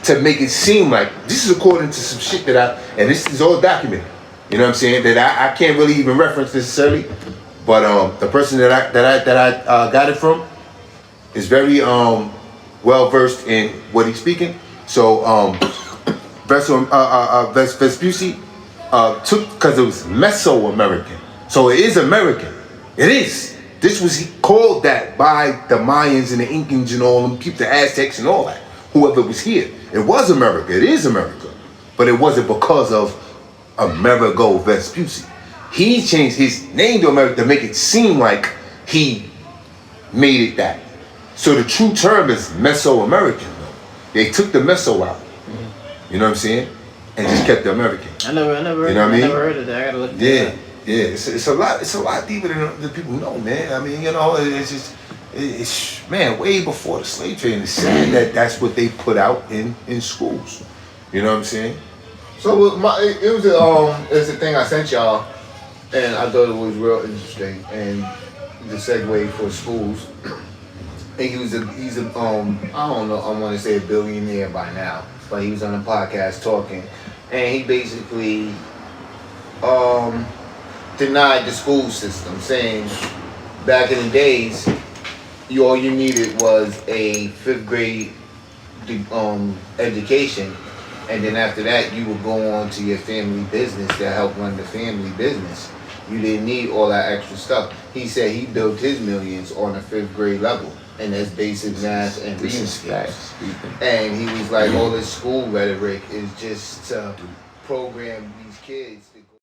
to make it seem like, this is according to some shit and this is all documented. You know what I'm saying? That I can't really even reference necessarily, but the person that I got it from is very well versed in what he's speaking. So Vespucci took, because it was Mesoamerican, so it is American. It is. This was called that by the Mayans and the Incans and all them people, the Aztecs and all that. Whoever was here, it was America. It is America, but it wasn't because of Amerigo Vespucci. He changed his name to America to make it seem like he made it that. So the true term is Mesoamerican. Though they took the Meso out, you know what I'm saying, and just kept the American. I never heard of that. I gotta look. Yeah, it's a lot deeper than people know, man. I mean, you know, it's man, way before the slave trade. And it's sad that that's what they put out in schools. You know what I'm saying? So it's the thing I sent y'all, and I thought it was real interesting, and the segue for schools. And he's a I don't know, I want to say a billionaire by now, but he was on a podcast talking, and he basically denied the school system, saying back in the days, all you needed was a 5th grade education, and then after that you would go on to your family business to help run the family business. You didn't need all that extra stuff. He said he built his millions on a 5th grade level. and that's basic math and reading This is skills. speaking. And he was like, all this school rhetoric is just to program these kids to go.